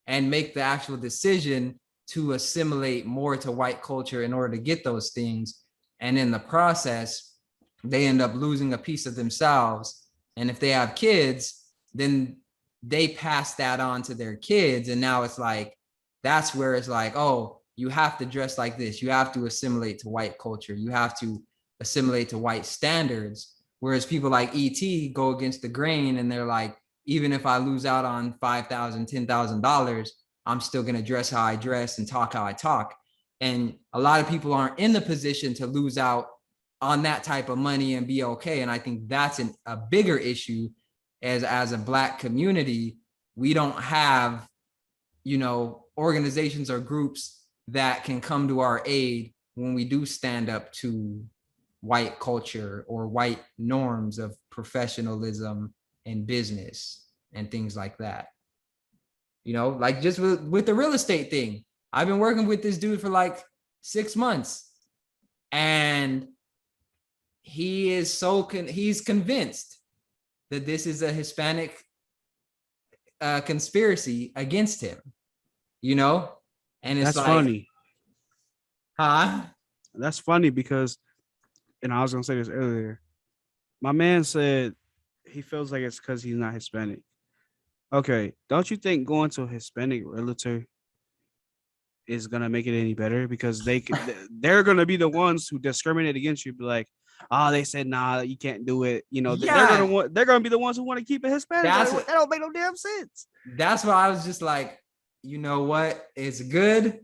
and make the actual decision to assimilate more to white culture in order to get those things. And in the process, they end up losing a piece of themselves. And if they have kids, then they pass that on to their kids. And now it's like, that's where it's like, oh, you have to dress like this. You have to assimilate to white culture. You have to assimilate to white standards. Whereas people like E.T. go against the grain and they're like, even if I lose out on $5,000, $10,000, I'm still going to dress how I dress and talk how I talk. And a lot of people aren't in the position to lose out on that type of money and be okay. And I think that's a bigger issue as a Black community. We don't have, you know, organizations or groups that can come to our aid when we do stand up to white culture or white norms of professionalism and business and things like that. You know, like just with the real estate thing, I've been working with this dude for like 6 months, and he is he's convinced that this is a Hispanic conspiracy against him, you know? And it's That's like, funny. huh? That's funny because, and I was gonna say this earlier. My man said he feels like it's because he's not Hispanic. Okay, don't you think going to a Hispanic realtor is gonna make it any better? Because they're gonna be the ones who discriminate against you, be like, oh, they said, nah, you can't do it. You know, Yeah. they're gonna be the ones who want to keep it Hispanic. That's That don't make no damn sense. that's why I was just like, you know what? It's good,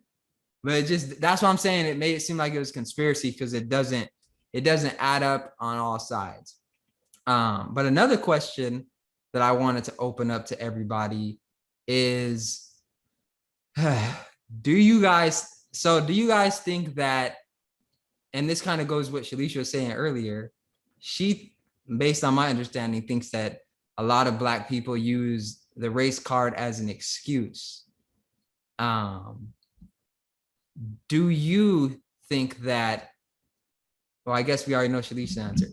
but that's what I'm saying. It made it seem like it was conspiracy because it doesn't add up on all sides. But another question that I wanted to open up to everybody is do you guys think that, and this kind of goes what Shalisha was saying earlier, she, based on my understanding, thinks that a lot of Black people use the race card as an excuse. Do you think that, well, I guess we already know Shalisha's answer.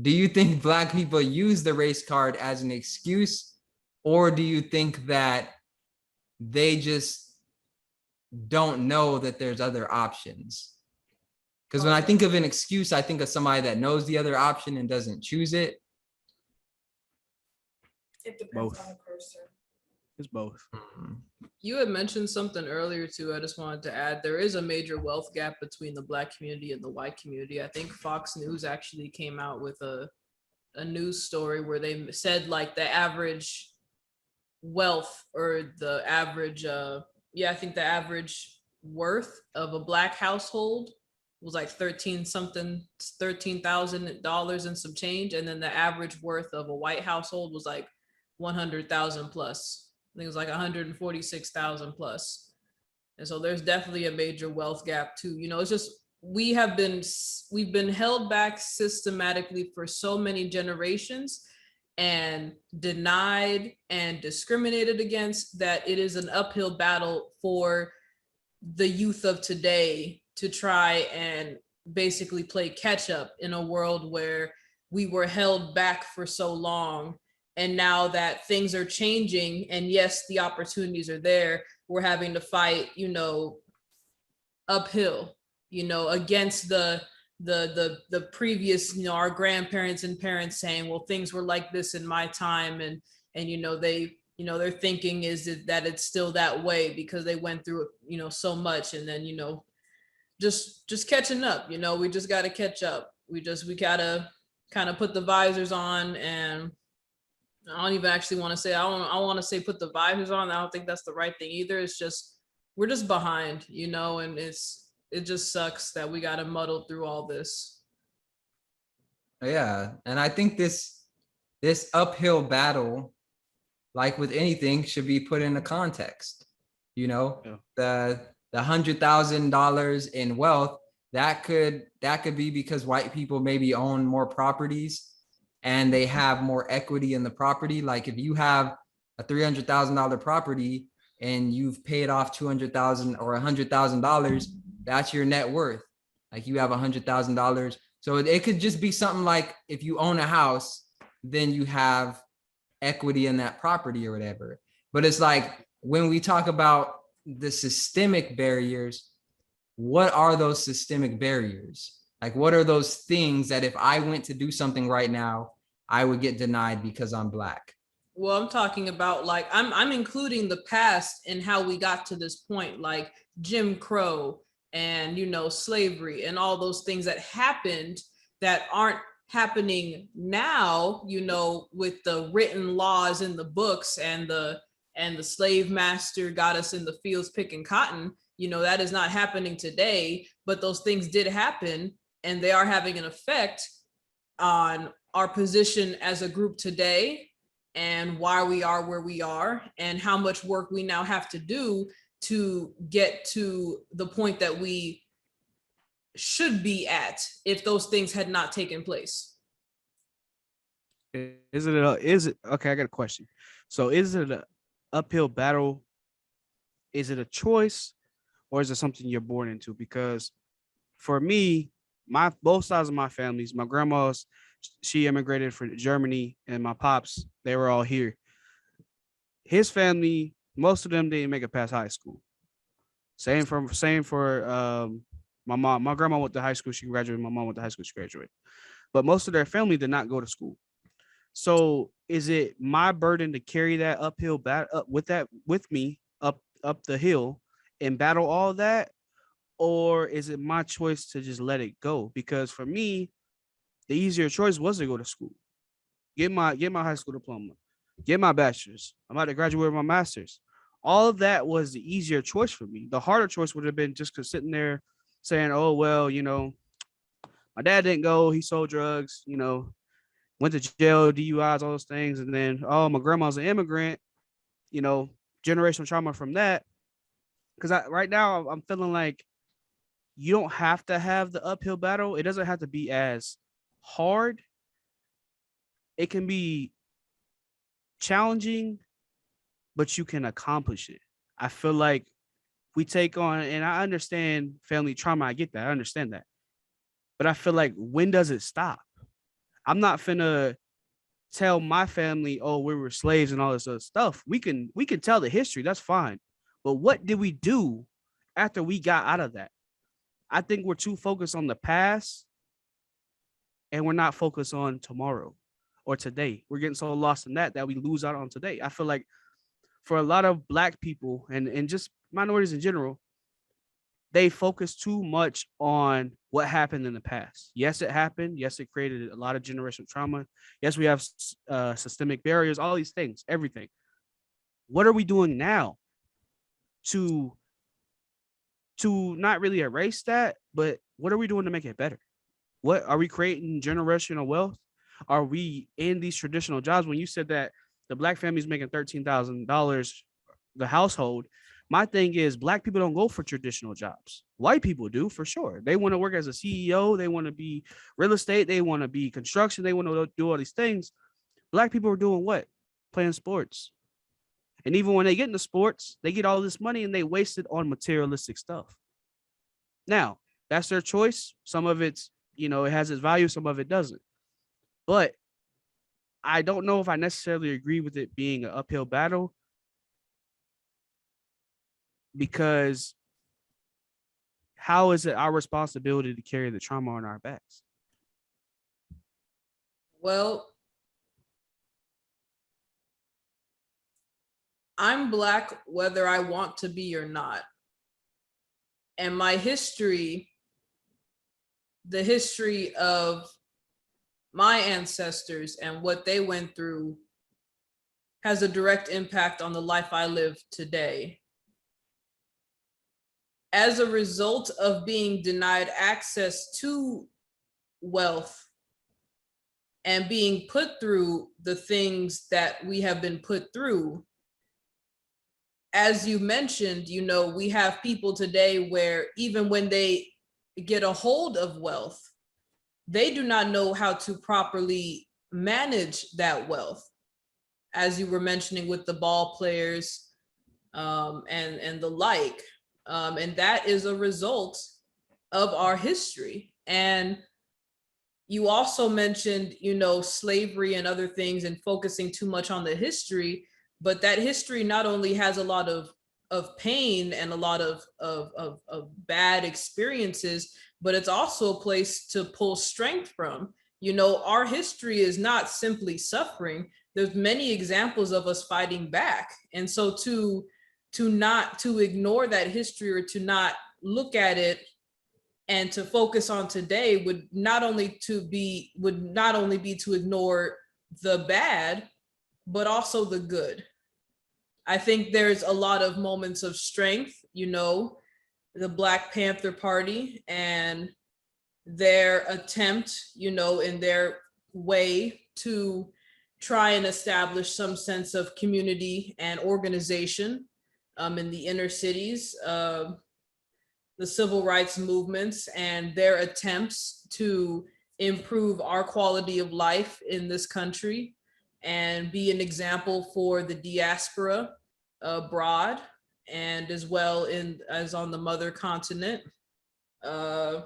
Do you think Black people use the race card as an excuse, or do you think that they just don't know that there's other options? Because when I think of an excuse, I think of somebody that knows the other option and doesn't choose it. It depends Both. on the person. It's both. You had mentioned something earlier too. I just wanted to add there is a major wealth gap between the Black community and the white community. I think Fox News actually came out with a news story where they said like the average wealth or the average I think the average worth of a Black household was like $13,000 and some change, and then the average worth of a white household was like 100,000 plus. I think it was like 146,000 plus. And so there's definitely a major wealth gap too. You know, it's just we've been held back systematically for so many generations and denied and discriminated against that it is an uphill battle for the youth of today to try and basically play catch up in a world where we were held back for so long. And now that things are changing, and yes, the opportunities are there, we're having to fight, you know, uphill, you know, against the previous, you know, our grandparents and parents saying, well, things were like this in my time, and you know, their thinking is that it's still that way because they went through, you know, so much, and then, you know, just catching up, you know, we just got to catch up. We gotta kind of put the visors on, and I don't even actually want to say, I want to say put the visors on. I don't think that's the right thing either. It's just, we're just behind, you know, and it just sucks that we got to muddle through all this. Yeah. And I think this uphill battle, like with anything, should be put in a context. You know, the $100,000 in wealth, that could be because white people maybe own more properties and they have more equity in the property. Like if you have a $300,000 property and you've paid off $200,000 or $100,000, that's your net worth. Like you have $100,000. So it could just be something like if you own a house, then you have equity in that property or whatever. But it's like when we talk about the systemic barriers, what are those systemic barriers? Like what are those things that if I went to do something right now, I would get denied because I'm Black? Well, I'm talking about like, I'm including the past and how we got to this point, like Jim Crow and, you know, slavery and all those things that happened that aren't happening now, you know, with the written laws in the books and the slave master got us in the fields picking cotton. You know, that is not happening today, but those things did happen and they are having an effect on our position as a group today and why we are where we are and how much work we now have to do to get to the point that we should be at if those things had not taken place. Is it okay? I got a question. So is it an uphill battle? Is it a choice, or is it something you're born into? Because for me, both sides of my families, my grandma's, she immigrated from Germany, and my pops, they were all here. His family, most of them didn't make it past high school. Same for my mom. My grandma went to high school, she graduated. My mom went to high school, she graduated. But most of their family did not go to school. So is it my burden to carry that uphill battle with me up the hill and battle all that? Or is it my choice to just let it go? Because for me, the easier choice was to go to school, get my high school diploma, get my bachelor's. I'm about to graduate with my master's. All of that was the easier choice for me. The harder choice would have been just sitting there saying, oh, well, my dad didn't go. He sold drugs, went to jail, DUIs, all those things. And then, oh, my grandma's an immigrant, generational trauma from that. Because right now I'm feeling like you don't have to have the uphill battle. It doesn't have to be as hard. It can be challenging, but you can accomplish it. I feel like we take on, and I understand family trauma. I get that. I understand that. But I feel like, when does it stop? I'm not finna tell my family, oh, we were slaves and all this other stuff. We can tell the history. That's fine. But what did we do after we got out of that? I think we're too focused on the past and we're not focused on tomorrow or today. We're getting so lost in that we lose out on today. I feel like for a lot of Black people and just minorities in general, they focus too much on what happened in the past. Yes, it happened. Yes, it created a lot of generational trauma. Yes, we have systemic barriers, all these things, everything. What are we doing now to not really erase that, but what are we doing to make it better? What are we creating generational wealth? Are we in these traditional jobs? When you said that the Black family is making $13,000 the household, my thing is Black people don't go for traditional jobs. White people do, for sure. They want to work as a CEO. They want to be real estate. They want to be construction. They want to do all these things. Black people are doing what? Playing sports. And even when they get into sports, they get all this money and they waste it on materialistic stuff. Now, that's their choice. Some of it's, it has its value. Some of it doesn't. But I don't know if I necessarily agree with it being an uphill battle, because how is it our responsibility to carry the trauma on our backs? Well, I'm Black whether I want to be or not. And my history, the history of my ancestors and what they went through, has a direct impact on the life I live today. As a result of being denied access to wealth and being put through the things that we have been put through, as you mentioned, we have people today where even when they get a hold of wealth, they do not know how to properly manage that wealth. As you were mentioning with the ball players and the like. And that is a result of our history. And you also mentioned, slavery and other things and focusing too much on the history, but that history not only has a lot of pain and a lot of bad experiences, but it's also a place to pull strength from. Our history is not simply suffering. There's many examples of us fighting back. And so to ignore that history or to not look at it and to focus on today would not only be to ignore the bad, but also the good. I think there's a lot of moments of strength, the Black Panther Party and their attempt, in their way to try and establish some sense of community and organization in the inner cities, the civil rights movements and their attempts to improve our quality of life in this country and be an example for the diaspora abroad and as well as on the mother continent. I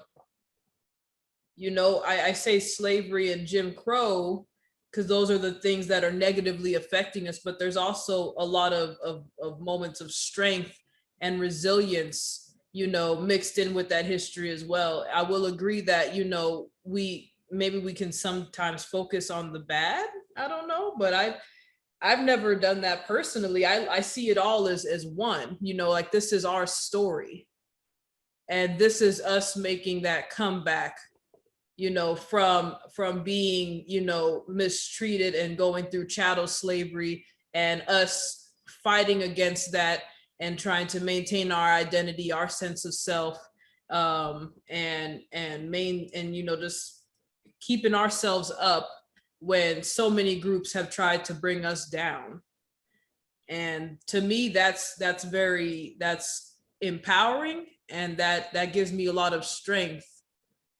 say slavery and Jim Crow because those are the things that are negatively affecting us, but there's also a lot of moments of strength and resilience, mixed in with that history as well. I will agree that, we can sometimes focus on the bad. I don't know, but I've never done that personally. I see it all as one, like this is our story. And this is us making that comeback, from being, mistreated and going through chattel slavery, and us fighting against that and trying to maintain our identity, our sense of self, just keeping ourselves up when so many groups have tried to bring us down. And to me, that's empowering, and that gives me a lot of strength,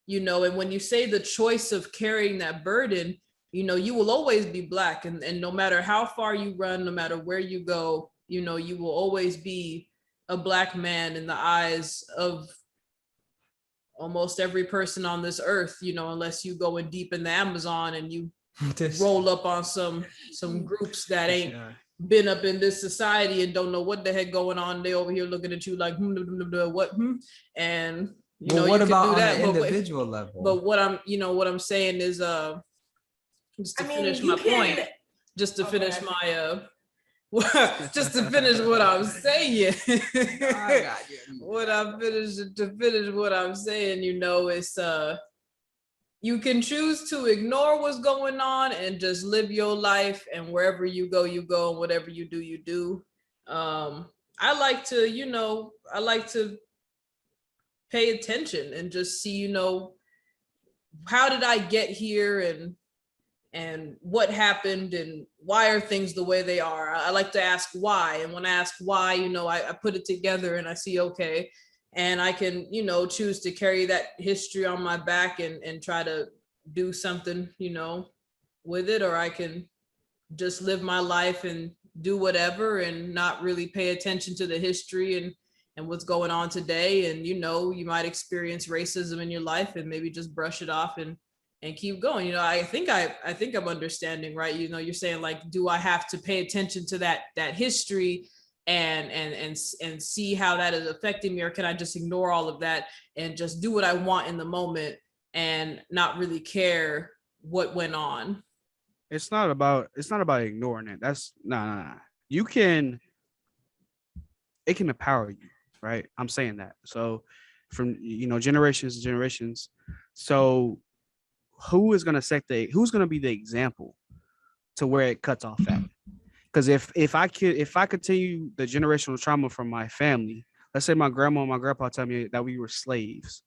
and when you say the choice of carrying that burden, you will always be Black, and no matter how far you run, no matter where you go, you will always be a Black man in the eyes of almost every person on this earth, unless you go in deep in the Amazon and you roll up on some groups that ain't been up in this society and don't know what the heck going on. They over here looking at you like, what? And what about on an individual level? But what I'm saying is, just to finish my point, just to finish my just to finish what I'm saying. What I'm saying, is you can choose to ignore what's going on and just live your life, and wherever you go, and whatever you do, you do. I like to pay attention and just see, how did I get here, and what happened, and why are things the way they are. I like to ask why. And when I ask why, I put it together and I see, okay, and I can, choose to carry that history on my back and try to do something, with it, or I can just live my life and do whatever and not really pay attention to the history and what's going on today. And, you might experience racism in your life and maybe just brush it off and keep going. I think I'm understanding, right? You're saying, like, do I have to pay attention to that history and see how that is affecting me, or can I just ignore all of that and just do what I want in the moment and not really care what went on? It's not about ignoring it. That's nah. It can empower you, right? I'm saying that. So from generations to generations. So who's gonna be the example to where it cuts off at? Because if I continue the generational trauma from my family, let's say my grandma and my grandpa tell me that we were slaves,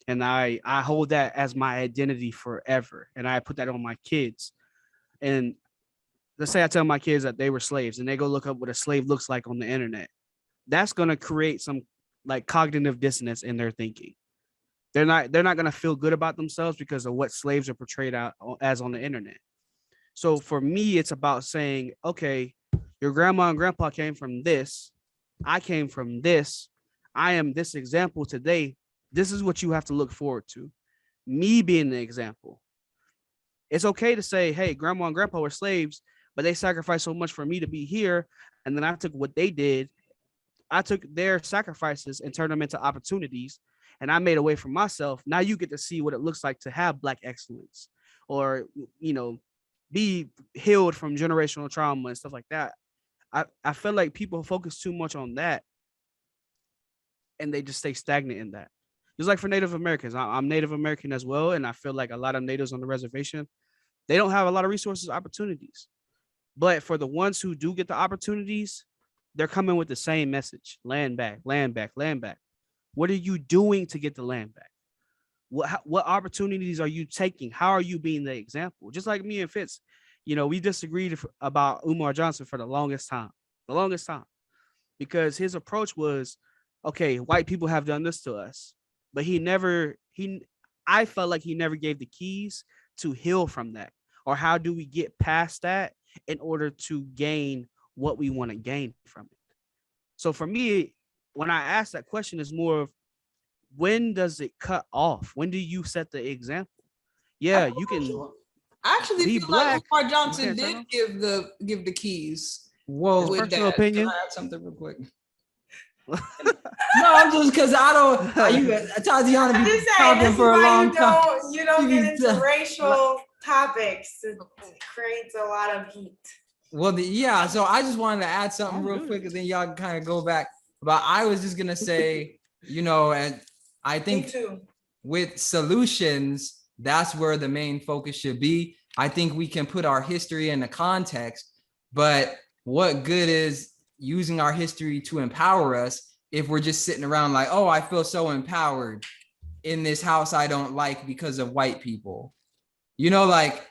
and I hold that as my identity forever, and I put that on my kids. And let's say I tell my kids that they were slaves, and they go look up what a slave looks like on the internet. That's gonna create some like cognitive dissonance in their thinking. They're not gonna feel good about themselves because of what slaves are portrayed out as on the internet. So for me, it's about saying, okay, your grandma and grandpa came from this. I came from this. I am this example today. This is what you have to look forward to. Me being the example. It's okay to say, hey, grandma and grandpa were slaves, but they sacrificed so much for me to be here. And then I took what they did. I took their sacrifices and turned them into opportunities. And I made a way for myself. Now you get to see what it looks like to have Black excellence, or, be healed from generational trauma and stuff like that. I feel like people focus too much on that and they just stay stagnant in that. Just like for Native Americans, I'm Native American as well. And I feel like a lot of natives on the reservation, they don't have a lot of resources, opportunities. But for the ones who do get the opportunities, they're coming with the same message: land back, land back, land back. What are you doing to get the land back? What opportunities are you taking? How are you being the example? Just like me and Fitz, we disagreed about Umar Johnson for the longest time, because his approach was, okay, white people have done this to us, but I felt like he never gave the keys to heal from that, or how do we get past that in order to gain what we want to gain from it. So for me, when I ask that question, is more of, when does it cut off? When do you set the example? Yeah, you can. I actually be feel Black. like Umar Johnson did give the keys. Whoa, with personal that. opinion. Can I add something real quick? No, I'm just because I don't. Tatiana I'm be just saying, talking this is for a why long time. you don't You get be- into racial topics. It creates a lot of heat. Well, yeah. So I just wanted to add something real quick, and then y'all can kind of go back. But I was just gonna say, and I Me think too. with solutions, that's where the main focus should be. I think we can put our history into context, but what good is using our history to empower us if we're just sitting around like, oh, I feel so empowered in this house I don't like because of white people? You know, like,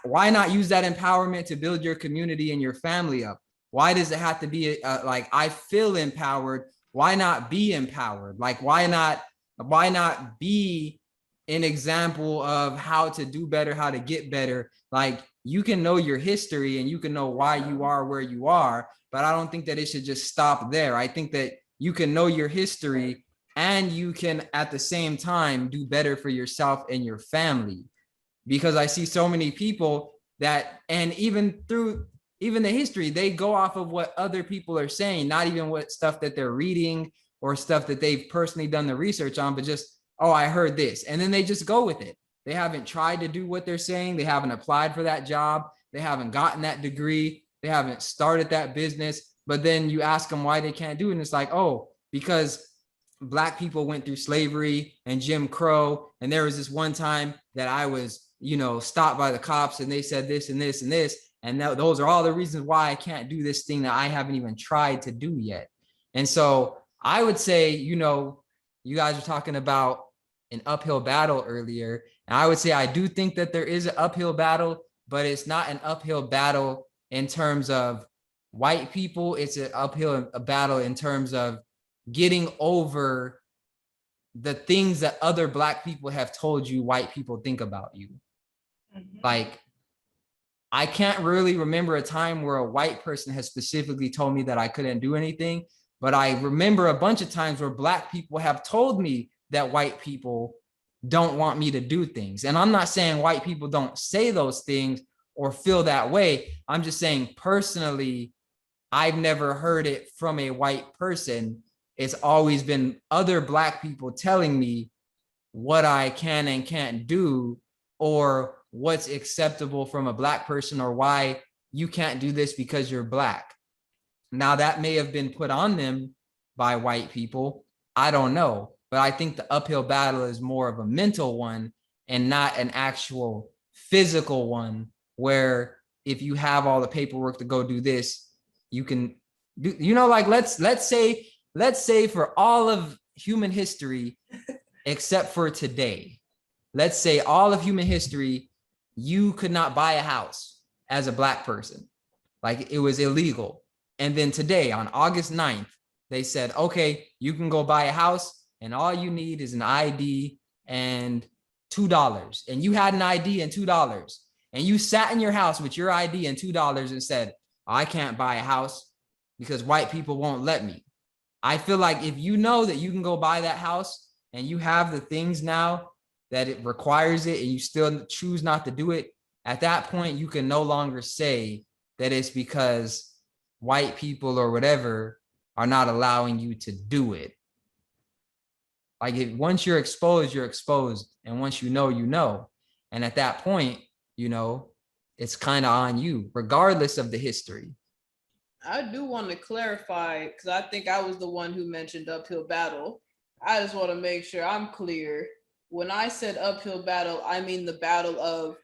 why not use that empowerment to build your community and your family up? Why does it have to be like, I feel empowered? Why not be empowered? Like, why not be an example of how to do better, how to get better? Like, you can know your history and you can know why you are where you are, but I don't think that it should just stop there. I think that you can know your history and you can at the same time do better for yourself and your family. Because I see so many people that, and even through even the history, they go off of what other people are saying, not even what stuff that they're reading or stuff that they've personally done the research on, but just, oh, I heard this. And then they just go with it. They haven't tried to do what they're saying. They haven't applied for that job. They haven't gotten that degree. They haven't started that business. But then you ask them why they can't do it. And it's like, oh, because Black people went through slavery and Jim Crow. And there was this one time that I was, stopped by the cops and they said this and this and this. And those are all the reasons why I can't do this thing that I haven't even tried to do yet. And so I would say, you guys were talking about an uphill battle earlier. And I would say I do think that there is an uphill battle, but it's not an uphill battle in terms of white people. It's an uphill battle in terms of getting over the things that other Black people have told you white people think about you. Mm-hmm. Like, I can't really remember a time where a white person has specifically told me that I couldn't do anything, but I remember a bunch of times where Black people have told me that white people don't want me to do things. And I'm not saying white people don't say those things or feel that way. I'm just saying personally, I've never heard it from a white person. It's always been other Black people telling me what I can and can't do, or what's acceptable from a Black person, or why you can't do this because you're Black. Now, that may have been put on them by white people. I don't know. But I think the uphill battle is more of a mental one and not an actual physical one, where if you have all the paperwork to go do this, you can do, like, let's say for all of human history, except for today, let's say all of human history, you could not buy a house as a Black person. Like, it was illegal. And then today, on August 9th, they said, okay, you can go buy a house and all you need is an ID and $2. And you had an ID and $2. And you sat in your house with your ID and $2 and said, I can't buy a house because white people won't let me. I feel like if you know that you can go buy that house and you have the things now that it requires it and you still choose not to do it, at that point, you can no longer say that it's because white people or whatever are not allowing you to do it. Like, once you're exposed, you're exposed. And once you know. And at that point, it's kind of on you, regardless of the history. I do want to clarify, because I think I was the one who mentioned uphill battle. I just want to make sure I'm clear. When I said uphill battle, I mean the battle of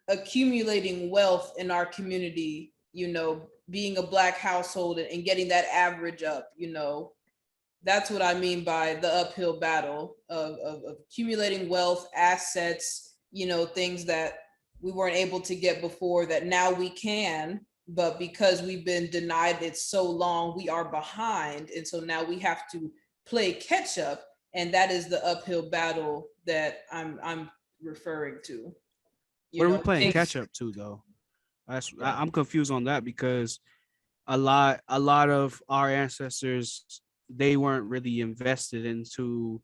accumulating wealth in our community, being a Black household and getting that average up, That's what I mean by the uphill battle of accumulating wealth, assets, things that we weren't able to get before that now we can, but because we've been denied it so long, we are behind. And so now we have to play catch up. And that is the uphill battle that I'm referring to. What are we playing catch up to, though? I'm confused on that, because a lot of our ancestors, they weren't really invested into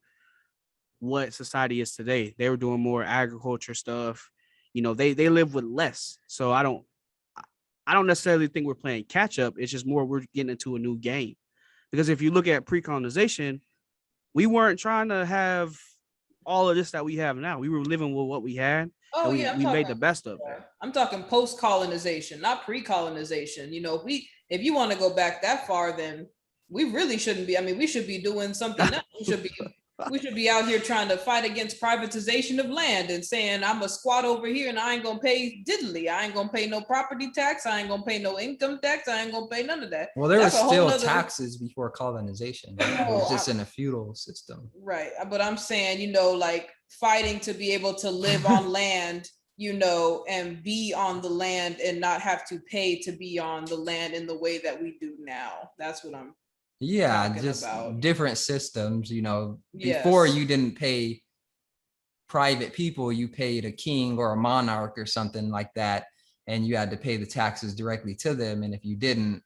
what society is today. They were doing more agriculture stuff. They live with less. So I don't necessarily think we're playing catch up. It's just more we're getting into a new game. Because if you look at pre-colonization, we weren't trying to have all of this that we have now. We were living with what we had. Oh, and yeah, we made the best of it. I'm talking post-colonization, not pre-colonization. If you want to go back that far, then we really shouldn't be. I mean, we should be doing something else. We should be We should be out here trying to fight against privatization of land and saying I'm a squat over here and I ain't gonna pay diddly. I ain't gonna pay no property tax. I ain't gonna pay no income tax. I ain't gonna pay none of that. Well, there was That's a whole still nother- taxes before colonization. Right? It was just in a feudal system. Right. But I'm saying, you know, like fighting to be able to live on land, you know, and be on the land and not have to pay to be on the land in the way that we do now. That's what I'm Yeah, talking just about. different systems, you know. Before Yes. you didn't pay private people, you paid a king or a monarch or something like that, and you had to pay the taxes directly to them. And if you didn't,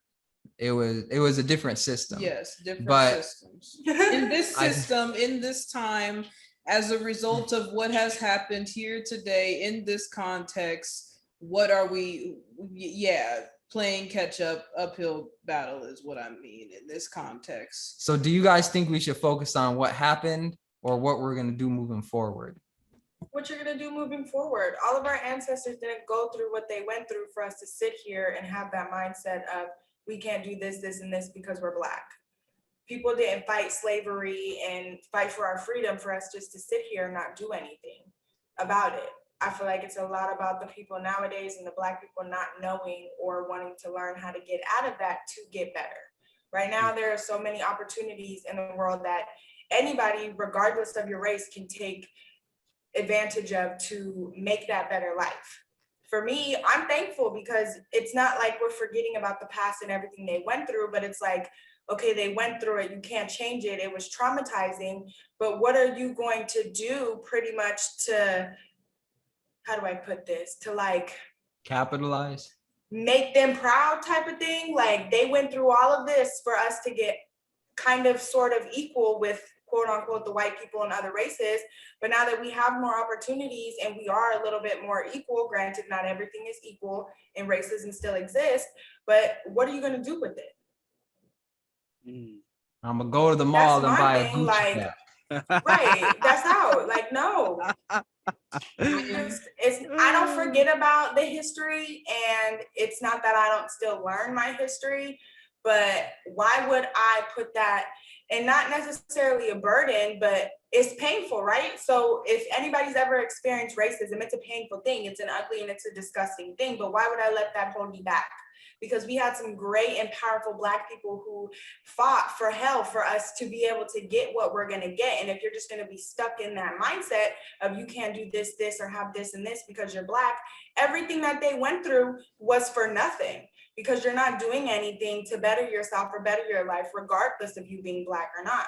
it was a different system. Yes, different But systems. In this I- system, in this time, as a result of what has happened here today, in this context, what are we? Yeah, playing catch up, uphill battle is what I mean in this context. So do you guys think we should focus on what happened or what we're going to do moving forward? What you're gonna do moving forward. All of our ancestors didn't go through what they went through for us to sit here and have that mindset of we can't do this, this, and this because we're Black. People didn't fight slavery and fight for our freedom for us just to sit here and not do anything about it. I feel like it's a lot about the people nowadays and the Black people not knowing or wanting to learn how to get out of that to get better. Right now, there are so many opportunities in the world that anybody, regardless of your race, can take advantage of to make that better life. For me, I'm thankful because it's not like we're forgetting about the past and everything they went through, but it's like, okay, they went through it, you can't change it, it was traumatizing, but what are you going to do pretty much to, how do I put this, to like Capitalize? make them proud type of thing? Like they went through all of this for us to get kind of sort of equal with quote unquote the white people and other races, but now that we have more opportunities and we are a little bit more equal, granted not everything is equal and racism still exists, but what are you going to do with it? I'm gonna go to the mall and my buy a thing, Gucci like- cap. Right, that's out. Like no, it's I don't forget about the history, and it's not that I don't still learn my history, but why would I put that, and not necessarily a burden, but it's painful, right? So if anybody's ever experienced racism, it's a painful thing, it's an ugly and it's a disgusting thing, but why would I let that hold me back? Because we had some great and powerful Black people who fought for hell for us to be able to get what we're gonna get. And if you're just gonna be stuck in that mindset of you can't do this, this, or have this and this because you're Black, everything that they went through was for nothing because you're not doing anything to better yourself or better your life, regardless of you being Black or not.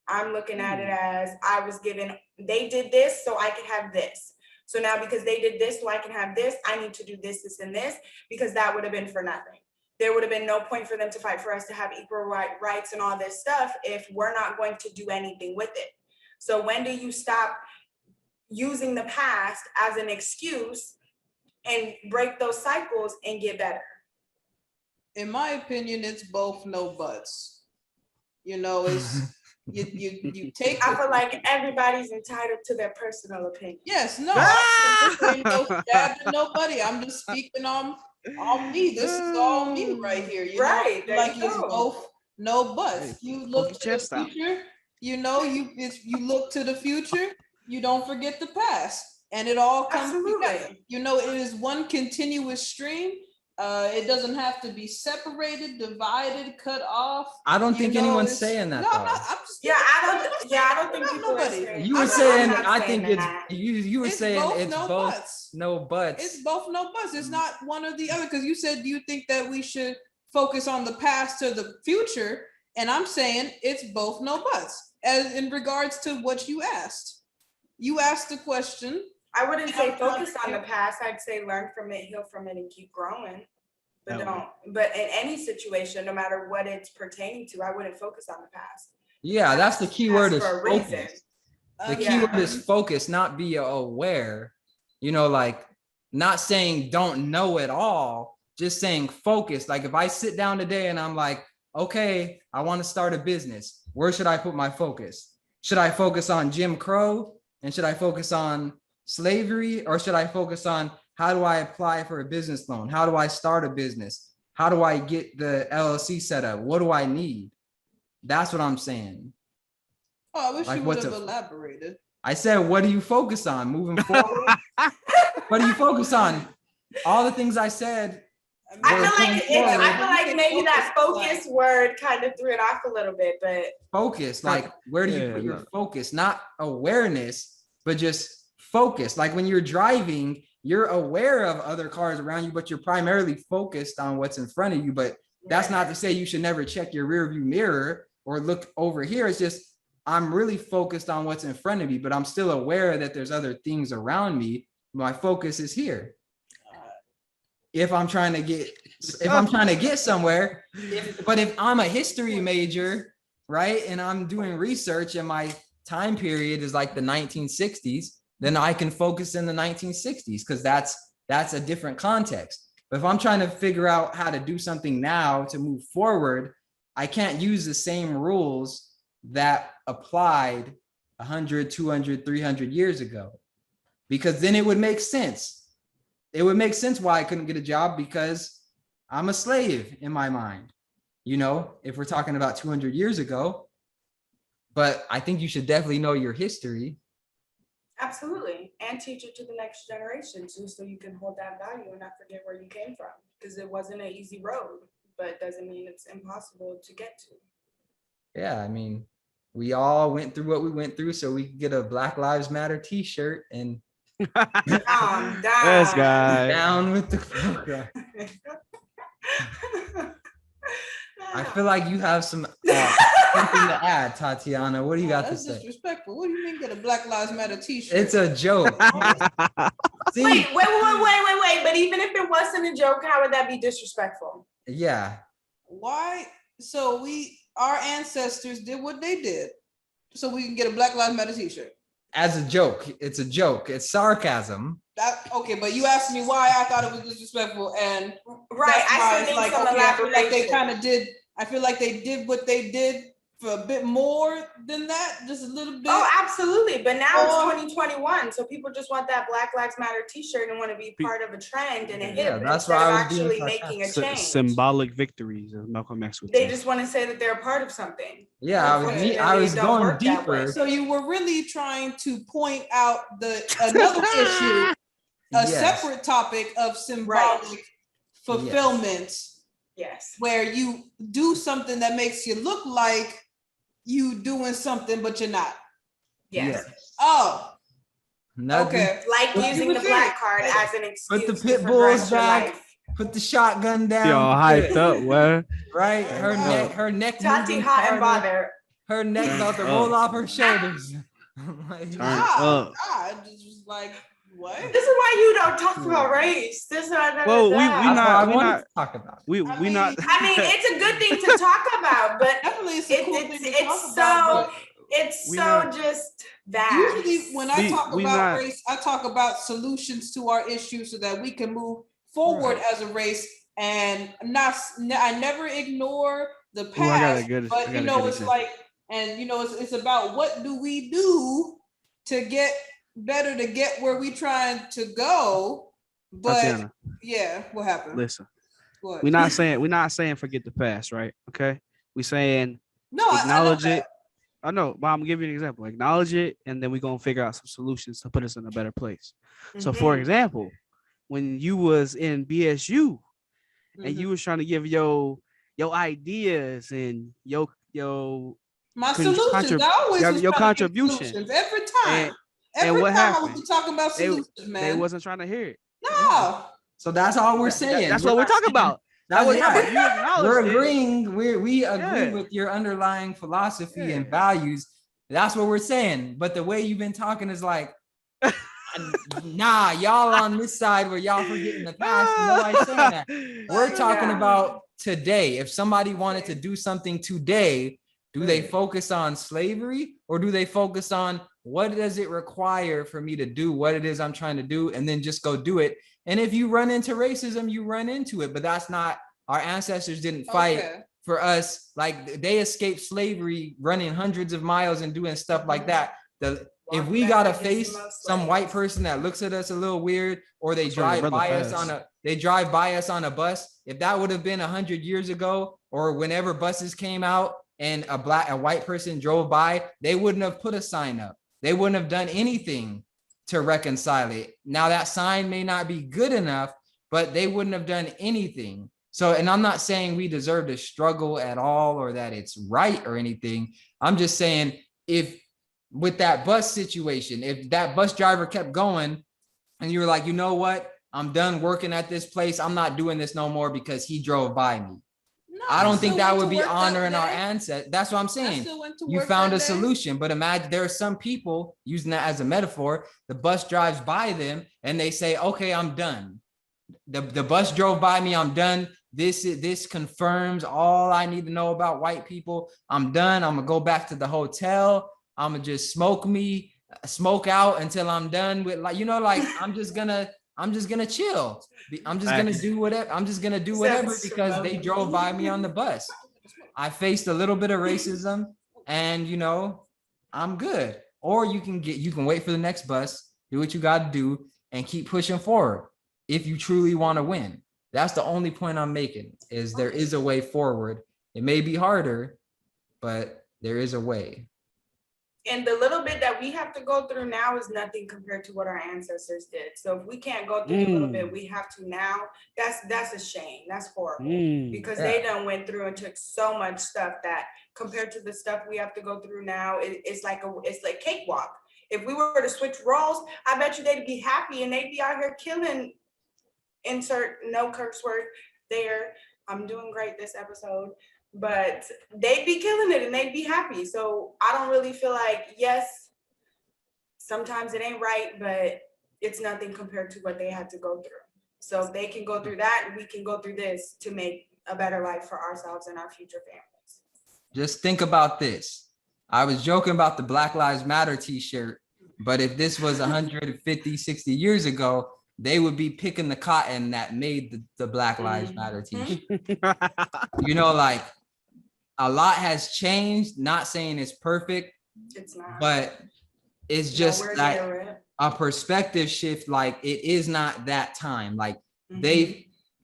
I'm looking at it as I was given, they did this so I could have this. So now because they did this so I can have this, I need to do this, this, and this, because that would have been for nothing. There would have been no point for them to fight for us to have equal rights and all this stuff if we're not going to do anything with it. So when do you stop using the past as an excuse and break those cycles and get better? In my opinion, it's both no buts. You know, it's you take. I feel like everybody's entitled to their personal opinion. Yes, no, this ain't no stab at nobody. I'm just speaking on me. This is all me right here. You Right, know, there like you it's go. both no buts. Hey, You poke look your to the chest out. future. You know, you look to the future. You don't forget the past, and it all comes Absolutely. together. You know, it is one continuous stream. It doesn't have to be separated, divided, cut off. I don't You think know, anyone's it's- saying that No, though. I'm not. I'm just. I don't think Not people are nobody. saying. You were I'm saying, not I saying think it's that. you were It's saying both it's no both buts. no buts. It's both no buts. It's not one or the other. Because you said, do you think that we should focus on the past to the future? And I'm saying it's both no buts. As in regards to what you asked. You asked the question. I wouldn't say I'm focus not- on the past. I'd say learn from it, heal from it, and keep growing. But That way. But in any situation, no matter what it's pertaining to, I wouldn't focus on the past. Yeah, that's the key word is for a reason. focus. The Yeah. keyword is focus, not be aware. You know, like not saying don't know it all, just saying focus. Like if I sit down today and I'm like, okay, I want to start a business. Where should I put my focus? Should I focus on Jim Crow? And should I focus on slavery? Or should I focus on how do I apply for a business loan? How do I start a business? How do I get the LLC set up? What do I need? That's what I'm saying. Oh, I wish Like, you would what's have a- elaborated. I said, what do you focus on moving forward? What do you focus on? All the things I said. I We're feel moving like I forward. feel like maybe that focus word kind of threw it off a little bit, but Focus, like where do you put your no. focus? Not awareness, but just focus. Like when you're driving, you're aware of other cars around you, but you're primarily focused on what's in front of you. But that's not to say you should never check your rear view mirror or look over here. It's just I'm really focused on what's in front of me, but I'm still aware that there's other things around me. My focus is here. If I'm trying to get somewhere, but if I'm a history major, right, and I'm doing research and my time period is like the 1960s, then I can focus in the 1960s because that's a different context. But if I'm trying to figure out how to do something now to move forward, I can't use the same rules that applied 100, 200, 300 years ago, because then it would make sense. It would make sense why I couldn't get a job, because I'm a slave in my mind, you know, if we're talking about 200 years ago. But I think you should definitely know your history. absolutely, and teach it to the next generation too, so you can hold that value and not forget where you came from, because it wasn't an easy road, but it doesn't mean it's impossible to get to. Yeah, I mean, we all went through what we went through so we could get a Black Lives Matter t-shirt and Calm down. This guy. down with the I feel like you have some something to add, Tatiana. What do you got to That's say? disrespectful. What do you mean get a Black Lives Matter t-shirt? It's a joke. See, Wait. But even if it wasn't a joke, how would that be disrespectful? yeah, Why? So our ancestors did what they did, so we can get a Black Lives Matter t-shirt. as a joke. It's a joke. It's sarcasm. Okay, but you asked me why I thought it was disrespectful, and Right. that's why I still it's need some I feel like they elaboration. kind of did. I feel like they did what they did for a bit more than that, just a little bit. Oh, absolutely. But now Or- it's 2021. So people just want that Black Lives Matter t-shirt and want to be part of a trend and a hip Yeah, that's instead why of I was being actually making a change. Symbolic victories, as Malcolm X would They say. just want to say that they're a part of something. Yeah, I was Unfortunately, it don't going work that way. deeper. So you were really trying to point out another issue, a Yes. separate topic of symbolic fulfillment, Yes. where you do something that makes you look like you doing something, but you're not. Yes. Oh, Nothing. okay. Like But using you the would black think- card as an excuse Put the to pit progress bulls your back. life. Put the shotgun down. Yo, hyped up, what? Right? Her neck Tati moving hot and harder. bothered. Her neck about to Turn roll up. off her shoulders. Like, Turn Ah, up. I just was like, what? This is why you don't talk about race. This is Well, we that's what not- I we wanted not- to talk about. We not. I mean, it's a good thing to talk about, but Definitely, it's a cool thing to talk it's about. so it's we so not- just vast. Usually, when I talk we about not- race, I talk about solutions to our issues so that we can move forward as a race, and I never ignore the Ooh, I got a past. good- I But got you a know, good it's example. like, and you know, it's about what do we do to get better, to get where we trying to go. But Tatiana, yeah, what happened? listen, What? we're not saying forget the past, right? Okay, we saying No, I know acknowledge it. that. I know, but I'm gonna give you an example. Acknowledge it, and then we're gonna figure out some solutions to put us in a better place. So, for Mhm. example, when you was in BSU and Mhm. you was trying to give your ideas and your My con- solutions. contrib- I always your- was your trying to give contribution. solutions every time. and Every what time I happened? was talking about They- solutions, they man. wasn't trying to hear it. No. So that's all we're saying. That's what we're not talking saying- about. That was yeah. you acknowledged We're it. agreeing. We agree Yeah. with your underlying philosophy and Yeah. values. That's what we're saying. But the way you've been talking is like, nah, y'all on this side where y'all forgetting the past. And nobody's saying that. We're talking Yeah. about today. If somebody wanted to do something today, do they Mm. focus on slavery or do they focus on what does it require for me to do what it is I'm trying to do and then just go do it? And if you run into racism, you run into it. But that's not, our ancestors didn't fight Okay. for us. Like they escaped slavery running hundreds of miles and doing stuff like that. If we gotta face some white person that looks at us a little weird, or they That's why your drive by brother us passed. on a bus, if that would have been 100 years ago, or whenever buses came out, and a white person drove by, they wouldn't have put a sign up. They wouldn't have done anything to reconcile it. Now that sign may not be good enough, but they wouldn't have done anything. So, and I'm not saying we deserve to struggle at all or that it's right or anything. I'm just saying, if with that bus situation, if that bus driver kept going and you were like, you know what, I'm done working at this place, I'm not doing this no more because he drove by me. No, I don't think still that went would to be work that honoring our day. ancestors. That's what I'm I saying. still went to You work found that a day. solution, but imagine there are some people, using that as a metaphor, the bus drives by them and they say, okay, I'm done. The bus drove by me, I'm done. This confirms all I need to know about white people. I'm done. I'm gonna go back to the hotel. I'm gonna just smoke out until I'm done with, like, like I'm just gonna chill. I'm just gonna do whatever. I'm just gonna do whatever because they drove by me on the bus. I faced a little bit of racism, and I'm good. Or you can wait for the next bus, do what you got to do, and keep pushing forward if you truly want to win. That's the only point I'm making, is there is a way forward. It may be harder, but there is a way. And the little bit that we have to go through now is nothing compared to what our ancestors did. So if we can't go through a little bit we have to now, that's a shame. That's horrible. Because they done went through and took so much stuff that compared to the stuff we have to go through now, it's like cakewalk. If we were to switch roles, I bet you they'd be happy and they'd be out here killing, insert no curse word there. I'm doing great this episode. But they'd be killing it and they'd be happy. So I don't really feel like, yes, sometimes it ain't right, but it's nothing compared to what they had to go through. So if they can go through that, we can go through this to make a better life for ourselves and our future families. Just think about this. I was joking about the Black Lives Matter t-shirt, but if this was 150, 60 years ago, they would be picking the cotton that made the Black Lives Matter t-shirt. Like, a lot has changed. Not saying it's perfect, It's not. but it's just like a perspective shift. Like, it is not that time. Like,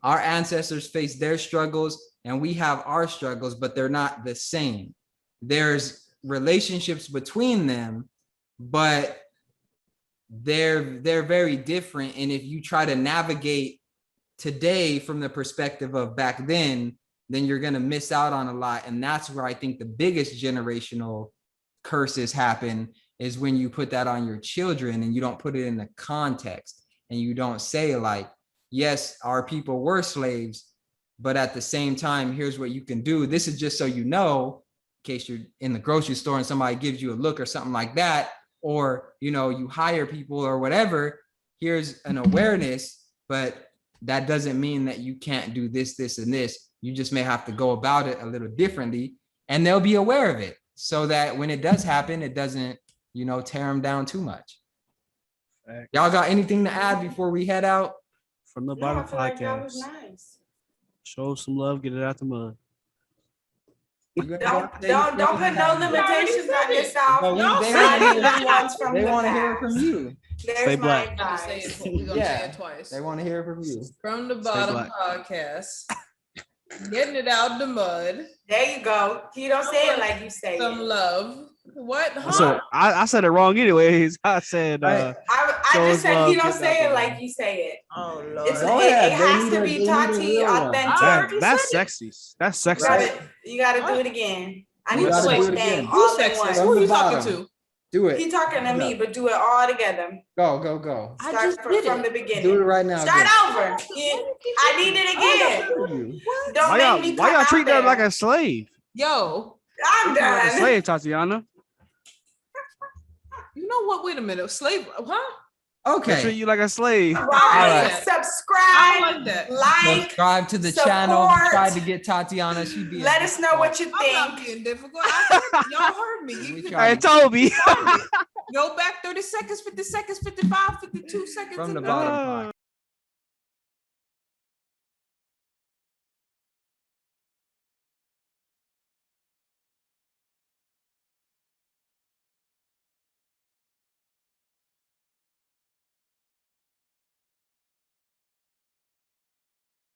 our ancestors faced their struggles and we have our struggles, but they're not the same. There's relationships between them, but they're very different. And if you try to navigate today from the perspective of back then you're going to miss out on a lot. And that's where I think the biggest generational curses happen, is when you put that on your children and you don't put it in the context, and you don't say, like, yes, our people were slaves, but at the same time, here's what you can do. This is just so you know, in case you're in the grocery store and somebody gives you a look or something like that, or, you hire people or whatever, here's an awareness, but that doesn't mean that you can't do this, this, and this. You just may have to go about it a little differently, and they'll be aware of it so that when it does happen, it doesn't, tear them down too much. Y'all got anything to add before we head out? From the bottom podcast. Like that was nice. Show some love, get it out the mud. Don't put no limitations on yourself. They want to hear it from you. There's my We're gonna say it twice. They want to hear it from you. From the bottom podcast. Getting it out the mud. There you go. You don't say it like you say some it. love. What? Huh? So I said it wrong anyways. I said I just said you don't say it like you say it. Oh Lord. It has to be Tati authentic. That's sexy. That's sexy. You gotta do it again. I need to do switch it again. things Who's all in sexist? one. Who are you talking to? Do it. He talking to me, but do it all together. Go. Start from the beginning. Do it right now. Start over. I need it again. Don't make me. Why y'all treat that like a slave? Yo. I'm Like a done. slave, Tatiana. You know what? Wait a minute. Slave, huh? Okay. Treat you like a slave. Right. I Subscribe. don't like that. Like. Subscribe to the channel. We tried to get Tatiana. Let us know what you I'm not think. being difficult. Y'all heard me. Hey, Toby. Go back 30 seconds, 50 seconds, 55, 52 seconds. From the bottom.